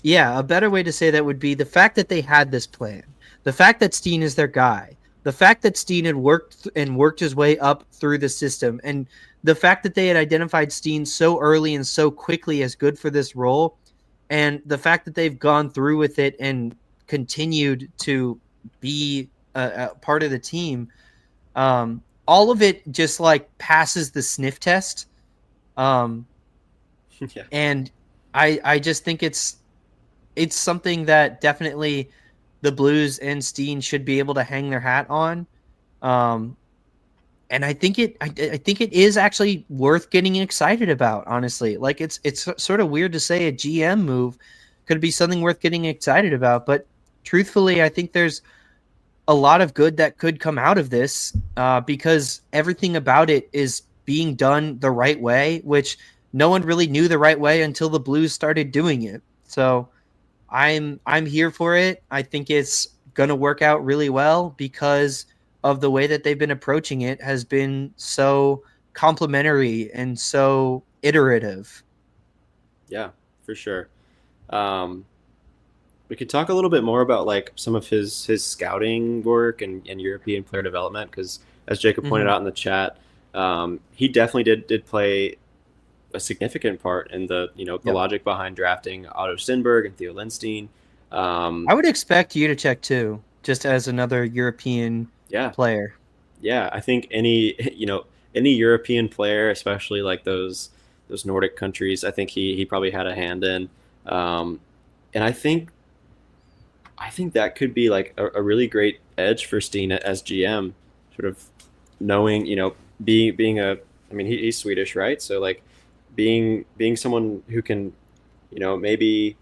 a better way to say that would be the fact that they had this plan, the fact that Steen is their guy, the fact that Steen had worked his way up through the system, and the fact that they had identified Steen so early and so quickly as good for this role, and the fact that they've gone through with it and continued to be a part of the team, all of it just like passes the sniff test. And I just think it's something that definitely the Blues and Steen should be able to hang their hat on. And I think it is actually worth getting excited about, honestly. Like it's sort of weird to say a GM move could be something worth getting excited about, but truthfully, I think there's a lot of good that could come out of this because everything about it is being done the right way, which no one really knew the right way until the Blues started doing it. So I'm here for it. I think it's going to work out really well because of the way that they've been approaching it has been so complimentary and so iterative. Yeah, for sure. Um, we could talk a little bit more about like some of his scouting work and European player development because, as Jacob pointed Mhm. out in the chat, he definitely did play a significant part in the Yep. logic behind drafting Otto Stenberg and Theo Lindstein. I would expect you to check too, just as another European Yeah, player. yeah. I think any any European player, especially like those Nordic countries, I think he probably had a hand in. Um, and I think that could be like a really great edge for Steen as GM, sort of knowing, being I mean, he's Swedish, right? So like being someone who can, maybe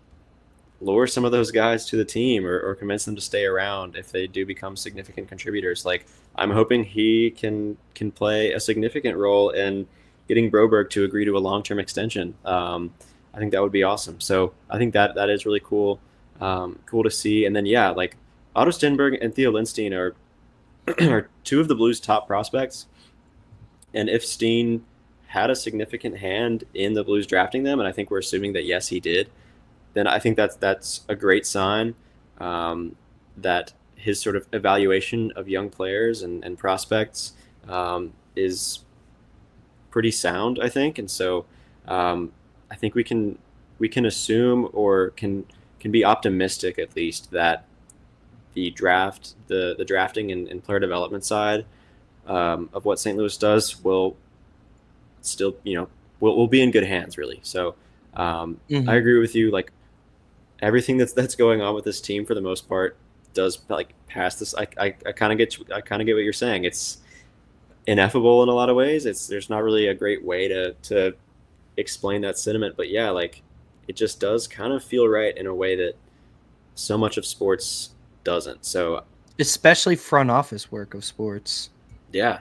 lure some of those guys to the team or convince them to stay around if they do become significant contributors. Like I'm hoping he can play a significant role in getting Broberg to agree to a long-term extension. I think that would be awesome. So I think that is really cool, cool to see. And then yeah, like Otto Stenberg and Theo Lindstein are are two of the Blues' top prospects. And if Steen had a significant hand in the Blues drafting them, and I think we're assuming that yes, he did, then I think that's a great sign, that his sort of evaluation of young players and prospects, is pretty sound, I think. And so I think we can assume or can be optimistic at least that the drafting and player development side, of what St. Louis does will still will be in good hands really. So I Hmm. agree with you. Like everything that's going on with this team for the most part does like pass this. I kind of get what you're saying. It's ineffable in a lot of ways. There's not really a great way to explain that sentiment, but yeah, like it just does kind of feel right in a way that so much of sports doesn't. So Especially front office work of sports. yeah,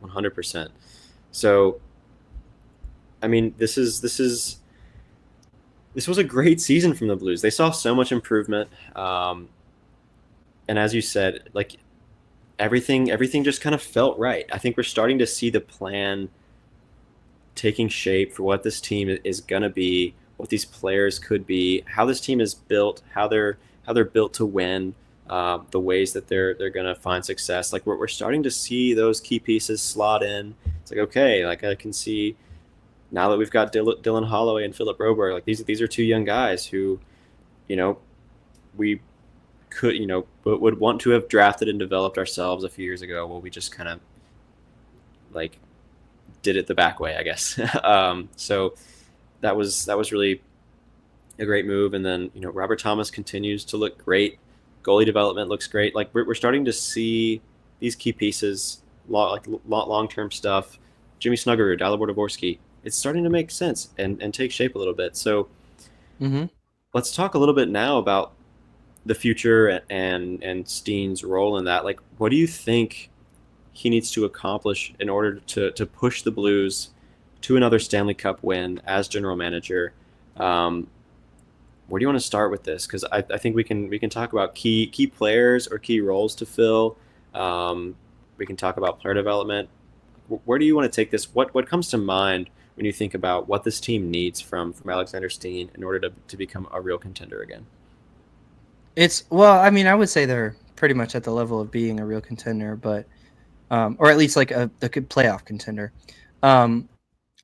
100%. So I mean, this was a great season from the Blues. They saw so much improvement, and as you said, like everything just kind of felt right. I think we're starting to see the plan taking shape for what this team is gonna be, what these players could be, how this team is built, how they're built to win, the ways that they're gonna find success. Like we're starting to see those key pieces slot in. It's like okay, like I can see now that we've got Dylan Holloway and Philip Broberg. Like these are two young guys who, you know, we could would want to have drafted and developed ourselves a few years ago. Well, we just kind of like did it the back way, I guess. So that was really a great move. And then Robert Thomas continues to look great. Goalie development looks great. Like we're starting to see these key pieces, like long term stuff. Jimmy Snuggerud, Dalibor Dvorsky. It's starting to make sense and take shape a little bit. So Hmm. let's talk a little bit now about the future and Steen's role in that. Like, what do you think he needs to accomplish in order to push the Blues to another Stanley Cup win as general manager? Um, where do you want to start with this? Because I think we can talk about key players or key roles to fill. Um, we can talk about player development. Where do you want to take this? What comes to mind when you think about what this team needs from Alexander Steen in order to become a real contender again? Well, I mean, I would say they're pretty much at the level of being a real contender, but or at least like a good playoff contender. Um,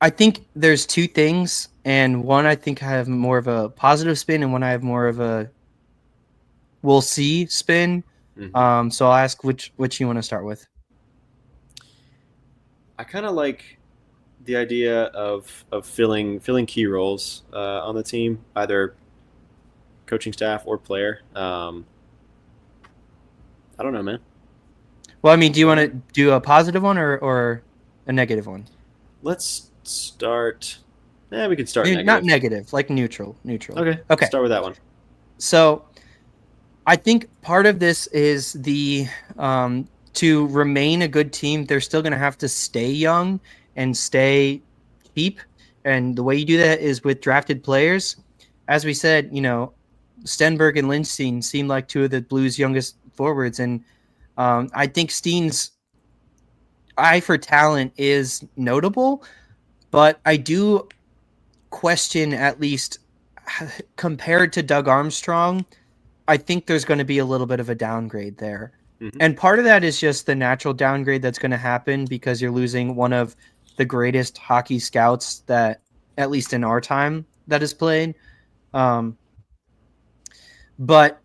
I think there's two things, and one I think I have more of a positive spin, and one I have more of a we'll see spin. Mm-hmm. So I'll ask which you want to start with. I kind of like the idea of filling key roles on the team, either coaching staff or player. I don't know, man. Well, I mean, do you want to do a positive one or a negative one? Let's start. We could start Maybe not negative. negative, like neutral. Neutral. Okay, Okay. start with that one. So I think part of this is to remain a good team, they're still going to have to stay young and stay cheap. And the way you do that is with drafted players. as we said, Stenberg and Lindstein seem like two of the Blues' youngest forwards, and I think Steen's eye for talent is notable, but I do question, at least compared to Doug Armstrong, I think there's going to be a little bit of a downgrade there. Mm-hmm. And part of that is just the natural downgrade that's going to happen because you're losing one of the greatest hockey scouts that, at least in our time, that has played. But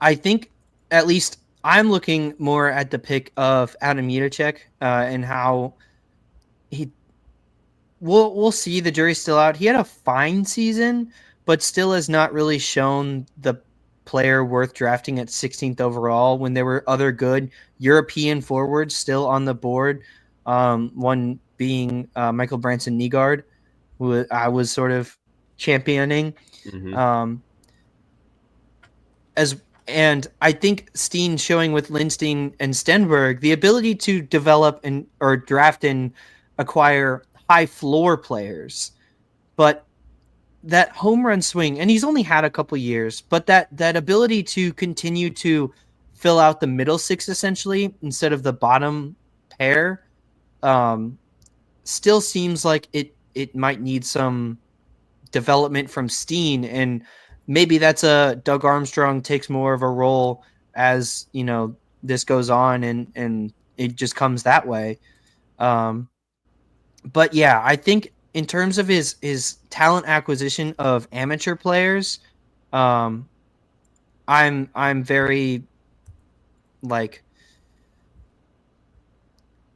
I think at least I'm looking more at the pick of Adam Yudacek and how he. We'll see. The jury's still out. He had a fine season, but still has not really shown the player worth drafting at 16th overall when there were other good European forwards still on the board. One being Michael Branson Nygaard, who I was sort of championing. Mm-hmm. And I think Steen showing with Lindstein and Stenberg the ability to develop or draft and acquire high floor players, but that home run swing, and he's only had a couple years, but that ability to continue to fill out the middle six essentially instead of the bottom pair, still seems like it might need some development from Steen, and maybe that's a Doug Armstrong takes more of a role as this goes on, and it just comes that way. But yeah, I think in terms of his talent acquisition of amateur players, I'm very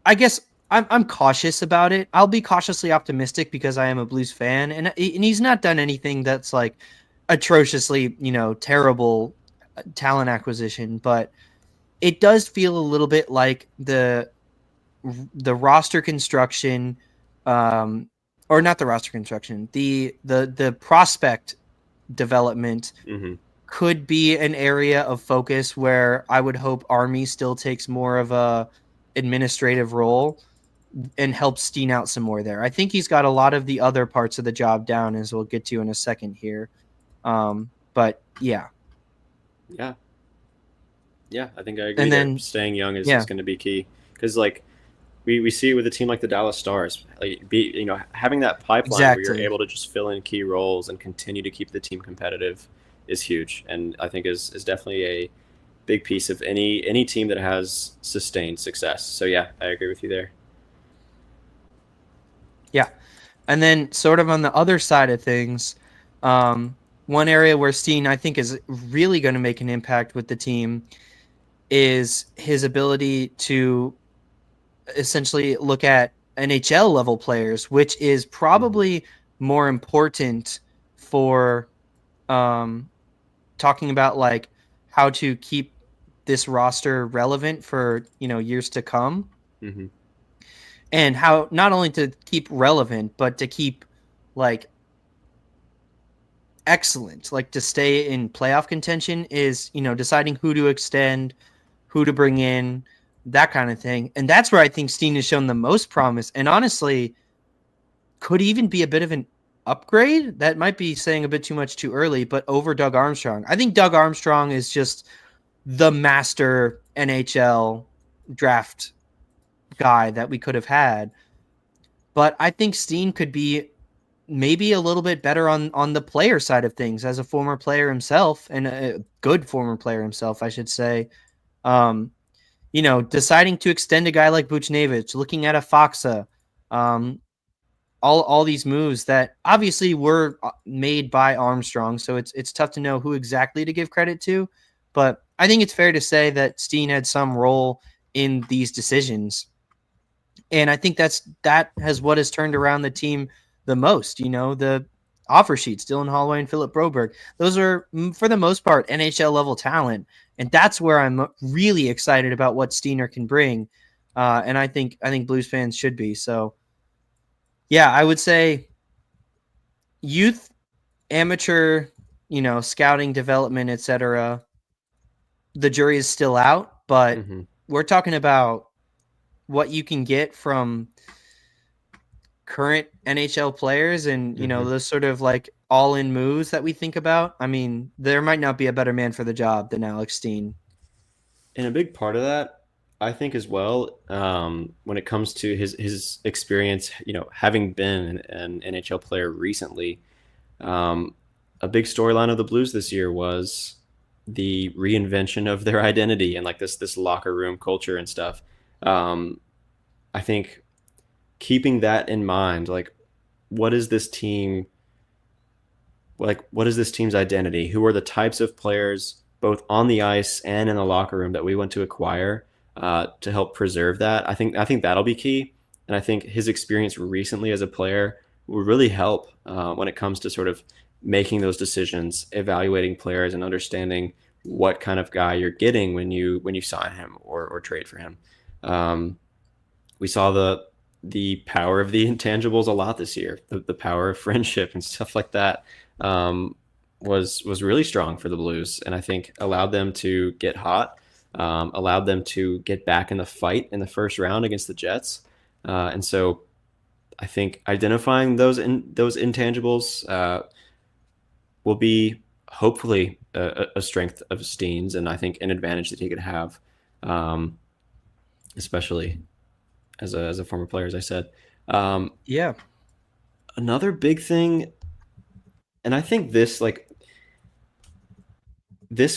I guess I'm cautious about it. I'll be cautiously optimistic because I am a Blues fan, and he's not done anything that's atrociously terrible talent acquisition, but it does feel a little bit like the roster construction, or not the roster construction, the prospect development Mm-hmm. could be an area of focus where I would hope Army still takes more of a administrative role and helps Steen out some more there. I think he's got a lot of the other parts of the job down, as we'll get to in a second here. But yeah. Yeah, I think I agree And there. then, Staying young is yeah, going to be key because we see it with a team like the Dallas Stars, having that pipeline where you're exactly. able to just fill in key roles and continue to keep the team competitive is huge, and I think is definitely a big piece of any team that has sustained success. So yeah, I agree with you there. Yeah. And then sort of on the other side of things, one area where Steen, I think, is really going to make an impact with the team is his ability to essentially look at NHL level players, which is Mm-hmm. probably more important for talking about how to keep this roster relevant for years to come, Mm-hmm. and how not only to keep relevant but to keep like excellent, to stay in playoff contention is deciding who to extend, who to bring in, that kind of thing. And that's where I think Steen has shown the most promise, and honestly could even be a bit of an upgrade. That might be saying a bit too much too early, but over Doug Armstrong. I think Doug Armstrong is just the master NHL draft guy that we could have had. But I think Steen could be maybe a little bit better on the player side of things as a former player himself, and a good former player himself, I should say. Deciding to extend a guy like Buchnevich, looking at a Foxa, all these moves that obviously were made by Armstrong, so it's tough to know who exactly to give credit to, but I think it's fair to say that Steen had some role in these decisions, and I think that has what has turned around the team the most. The offer sheets, Dylan Holloway and Philip Broberg, those are for the most part NHL level talent, and that's where I'm really excited about what Steener can bring, and I think Blues fans should be. So yeah, I would say youth, amateur, scouting, development, etc. The jury is still out, but Mm-hmm. we're talking about what you can get from current NHL players, and Mm-hmm. those sort of all-in moves that we think about, I mean, there might not be a better man for the job than Alex Steen. And a big part of that, I think, as well, when it comes to his experience, having been an NHL player recently, um, a big storyline of the Blues this year was the reinvention of their identity and like this locker room culture and stuff. Um, I think keeping that in mind, like what is this team what is this team's identity? Who are the types of players both on the ice and in the locker room that we want to acquire to help preserve that? I think that'll be key, and I think his experience recently as a player will really help when it comes to sort of making those decisions, evaluating players, and understanding what kind of guy you're getting when you sign him or trade for him. Um, we saw the power of the intangibles a lot this year. The power of friendship and stuff like that um, was really strong for the Blues, and I think allowed them to get hot, allowed them to get back in the fight in the first round against the Jets, and so I think identifying those intangibles will be hopefully a strength of Steen's, and I think an advantage that he could have, especially as a former player, as I said. Yeah. Another big thing, and I think this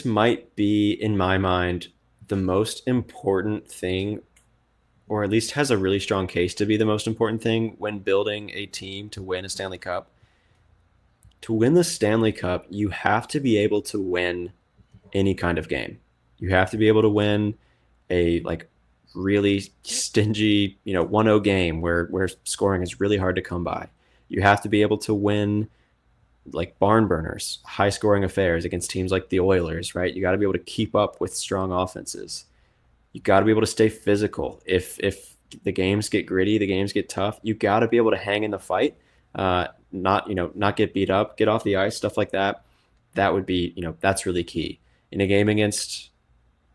might be in my mind the most important thing, or at least has a really strong case to be the most important thing when building a team to win a Stanley Cup. To win the Stanley Cup, you have to be able to win any kind of game. You have to be able to win a really stingy, 1-0 game where scoring is really hard to come by. You have to be able to win like barn burners, high scoring affairs against teams like the Oilers, right? You got to be able to keep up with strong offenses. You got to be able to stay physical. If the games get gritty, the games get tough, you got to be able to hang in the fight, not get beat up, get off the ice, stuff like that. That would be, that's really key in a game against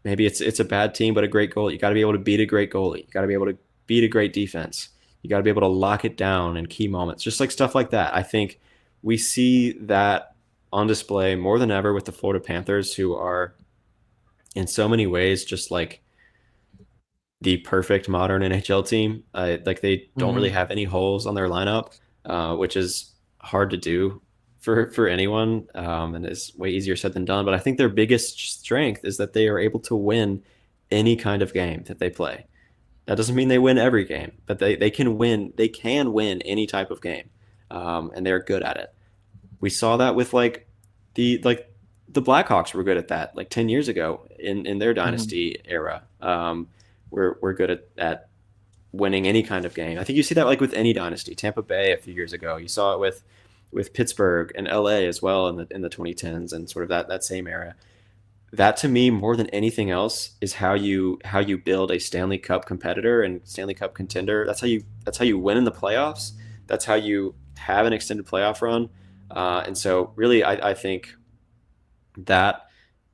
maybe it's a bad team but a great goalie. You got to be able to beat a great goalie. You got to be able to beat a great defense. You got to be able to lock it down in key moments, just like stuff like that. I think we see that on display more than ever with the Florida Panthers, who are in so many ways just like the perfect modern NHL team. Like they don't really have any holes on their lineup, which is hard to do for anyone, and is way easier said than done. But I think their biggest strength is that they are able to win any kind of game that they play. That doesn't mean they win every game, but they can win. They can win any type of game, and they're good at it. We saw that with the Blackhawks were good at that 10 years ago in their dynasty era. We're good at winning any kind of game. I think you see that with any dynasty. Tampa Bay a few years ago, you saw it with Pittsburgh and LA as well in the 2010s and sort of that same era. That to me, more than anything else, is how you build a Stanley Cup competitor and Stanley Cup contender. That's how you win in the playoffs. That's how you have an extended playoff run. And so really, I think that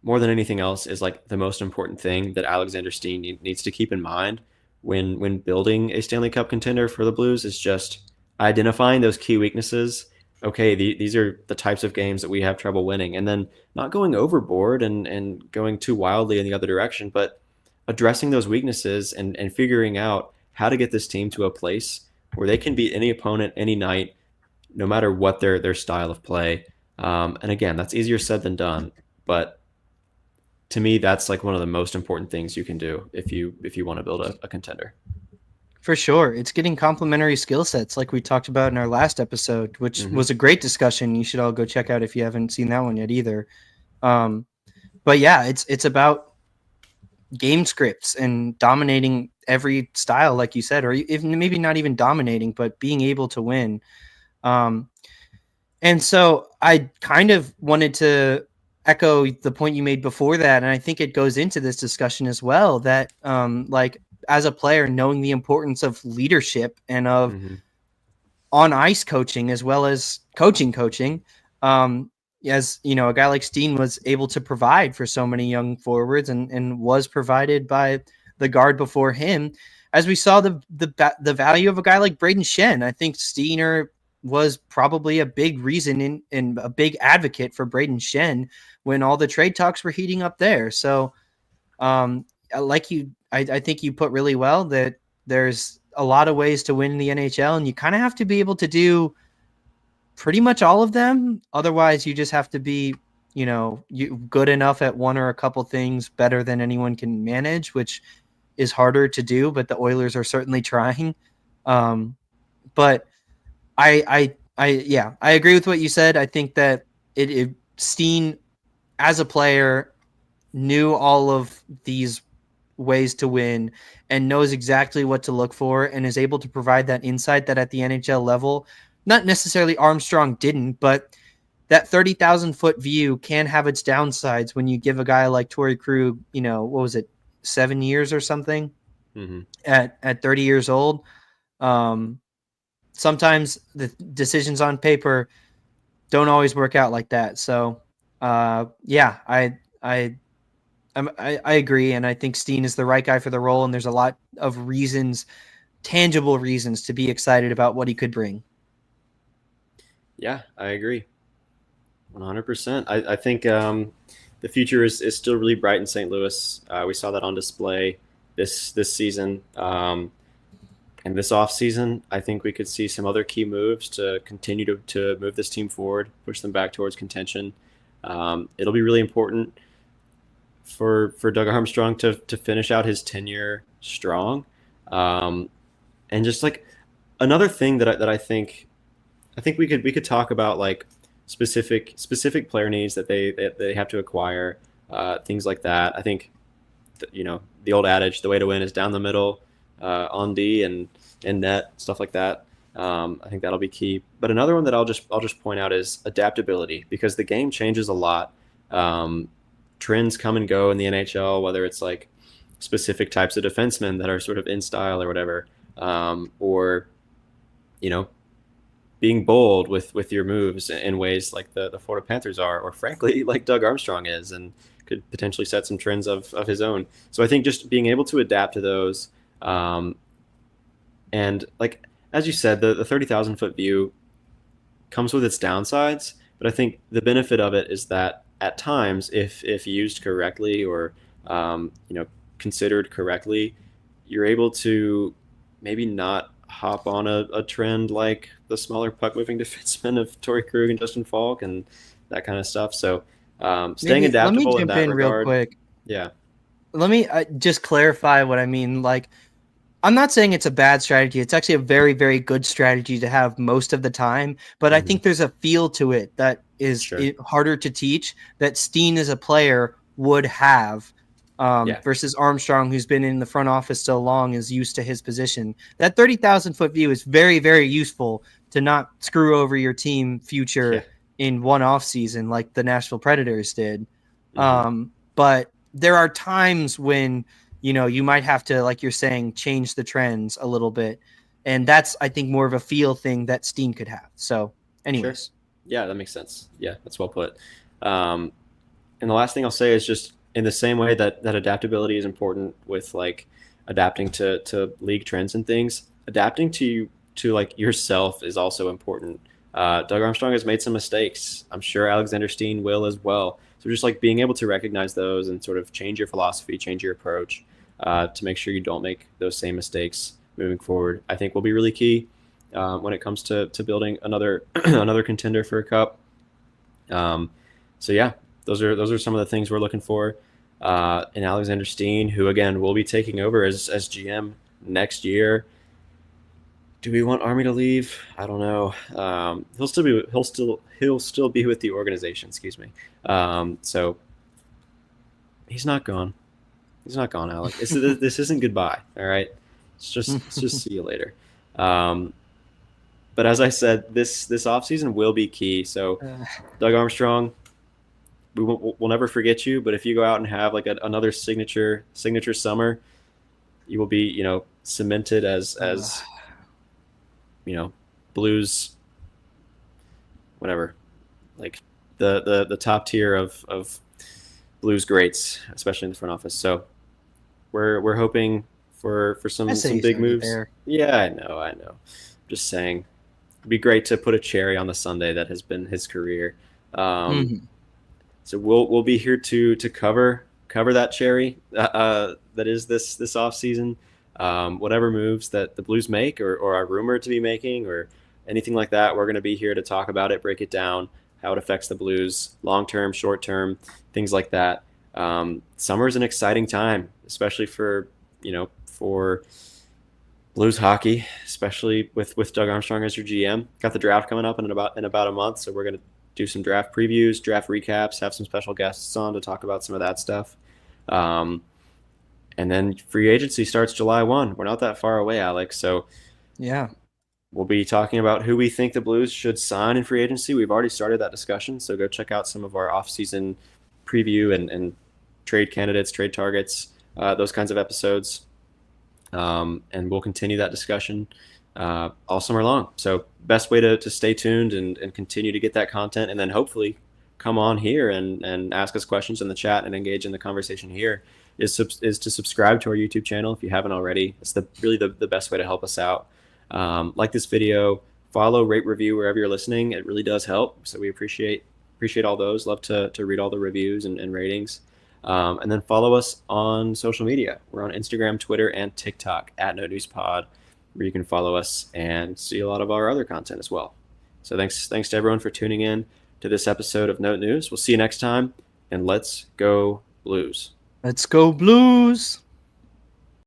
more than anything else is the most important thing that Alexander Steen needs to keep in mind when building a Stanley Cup contender for the Blues, is just identifying those key weaknesses. Okay, these are the types of games that we have trouble winning, and then not going overboard and going too wildly in the other direction, but addressing those weaknesses and figuring out how to get this team to a place where they can beat any opponent any night, no matter what their style of play. And again, that's easier said than done, but to me, that's one of the most important things you can do if you want to build a contender. For sure. It's getting complementary skill sets like we talked about in our last episode, which was a great discussion. You should all go check out if you haven't seen that one yet either. But yeah, it's about game scripts and dominating every style, like you said, or if maybe not even dominating, but being able to win. And so I kind of wanted to echo the point you made before that. And I think it goes into this discussion as well, that as a player, knowing the importance of leadership and of on ice coaching, as well as coaching, as a guy like Steen was able to provide for so many young forwards and was provided by the guard before him, as we saw the value of a guy like Braden Shen. I think Steen was probably a big reason and a big advocate for Braden Shen when all the trade talks were heating up there. So, I think you put really well that there's a lot of ways to win in the NHL, and you kind of have to be able to do pretty much all of them. Otherwise, you just have to be, you good enough at one or a couple things better than anyone can manage, which is harder to do. But the Oilers are certainly trying. But yeah, I agree with what you said. I think that Steen as a player knew all of these ways to win and knows exactly what to look for and is able to provide that insight that at the NHL level, not necessarily Armstrong didn't, but that 30,000 foot view can have its downsides when you give a guy like Torrey Krug, what was it, 7 years or something at 30 years old. Sometimes the decisions on paper don't always work out like that. So, yeah, I agree, and I think Steen is the right guy for the role, and there's a lot of reasons, tangible reasons, to be excited about what he could bring. Yeah, I agree, 100%. I think the future is still really bright in St. Louis. We saw that on display this season. And this offseason, I think we could see some other key moves to continue to move this team forward, push them back towards contention. It'll be really important for Doug Armstrong to finish out his tenure strong. And just like another thing that I think we could talk about, like specific player needs that they have to acquire, things like that. I think the old adage, the way to win is down the middle, on D and in net, stuff like that. I think that'll be key. But another one that I'll just point out is adaptability, because the game changes a lot. Trends come and go in the NHL, whether it's like specific types of defensemen that are sort of in style or whatever, or being bold with your moves in ways like the Florida Panthers are, or frankly like Doug Armstrong is, and could potentially set some trends of his own. So I think just being able to adapt to those. And like, as you said, the 30,000 foot view comes with its downsides, but I think the benefit of it is that at times, if used correctly or, considered correctly, you're able to maybe not hop on a trend like the smaller puck moving defensemen of Torrey Krug and Justin Falk and that kind of stuff. So, staying adaptable in that regard. Real quick. Yeah. Let me just clarify what I mean. Like, I'm not saying it's a bad strategy. It's actually a very, very good strategy to have most of the time. But I think there's a feel to it that is harder to teach, that Steen as a player would have, versus Armstrong, who's been in the front office so long, is used to his position. That 30,000 foot view is very, very useful to not screw over your team future in one off season like the Nashville Predators did. But there are times when you might have to, like you're saying, change the trends a little bit. And that's, I think, more of a feel thing that Steen could have. So anyways. Sure. Yeah, that makes sense. Yeah, that's well put. And the last thing I'll say is just in the same way that adaptability is important with like adapting to league trends and things, adapting to like yourself is also important. Doug Armstrong has made some mistakes. I'm sure Alexander Steen will as well. So just like being able to recognize those and sort of change your philosophy, change your approach, to make sure you don't make those same mistakes moving forward, I think will be really key when it comes to building another another contender for a cup. So yeah, those are some of the things we're looking for in Alexander Steen, who again will be taking over as GM next year. Do we want Army to leave? I don't know. He'll still be with the organization. Excuse me. So he's not gone. He's not gone, Alec. This isn't goodbye. All right. It's just see you later. But as I said, this offseason will be key. So Doug Armstrong, we'll never forget you. But if you go out and have like another signature summer, you will be cemented as Blues, whatever, like the top tier of Blues greats, especially in the front office. So we're hoping for some big moves. There. Yeah, I know. Just saying. be great to put a cherry on the Sunday that has been his career. Um, Mhm. so we'll be here to cover that cherry that is this off season. Whatever moves that the Blues make or are rumored to be making or anything like that, we're going to be here to talk about it, break it down, how it affects the Blues, long term, short term, things like that. Summer is an exciting time, especially for Blues hockey, especially with Doug Armstrong as your GM. Got the draft coming up in about a month, so we're gonna do some draft previews, draft recaps, have some special guests on to talk about some of that stuff. Um, and then free agency starts July 1. We're not that far away, Alex. So Yeah. we'll be talking about who we think the Blues should sign in free agency. We've already started that discussion, so go check out some of our off-season preview and trade candidates, trade targets, those kinds of episodes. And we'll continue that discussion all summer long. So best way to stay tuned and continue to get that content, and then hopefully come on here and ask us questions in the chat and engage in the conversation here is to subscribe to our YouTube channel if you haven't already. It's really the best way to help us out. Like this video, follow, rate, review wherever you're listening. It really does help. So we appreciate all those. Love to read all the reviews and ratings. And then follow us on social media. We're on Instagram, Twitter, and TikTok at No News Pod, where you can follow us and see a lot of our other content as well. So thanks to everyone for tuning in to this episode of Note News. We'll see you next time, and let's go Blues. Let's go Blues.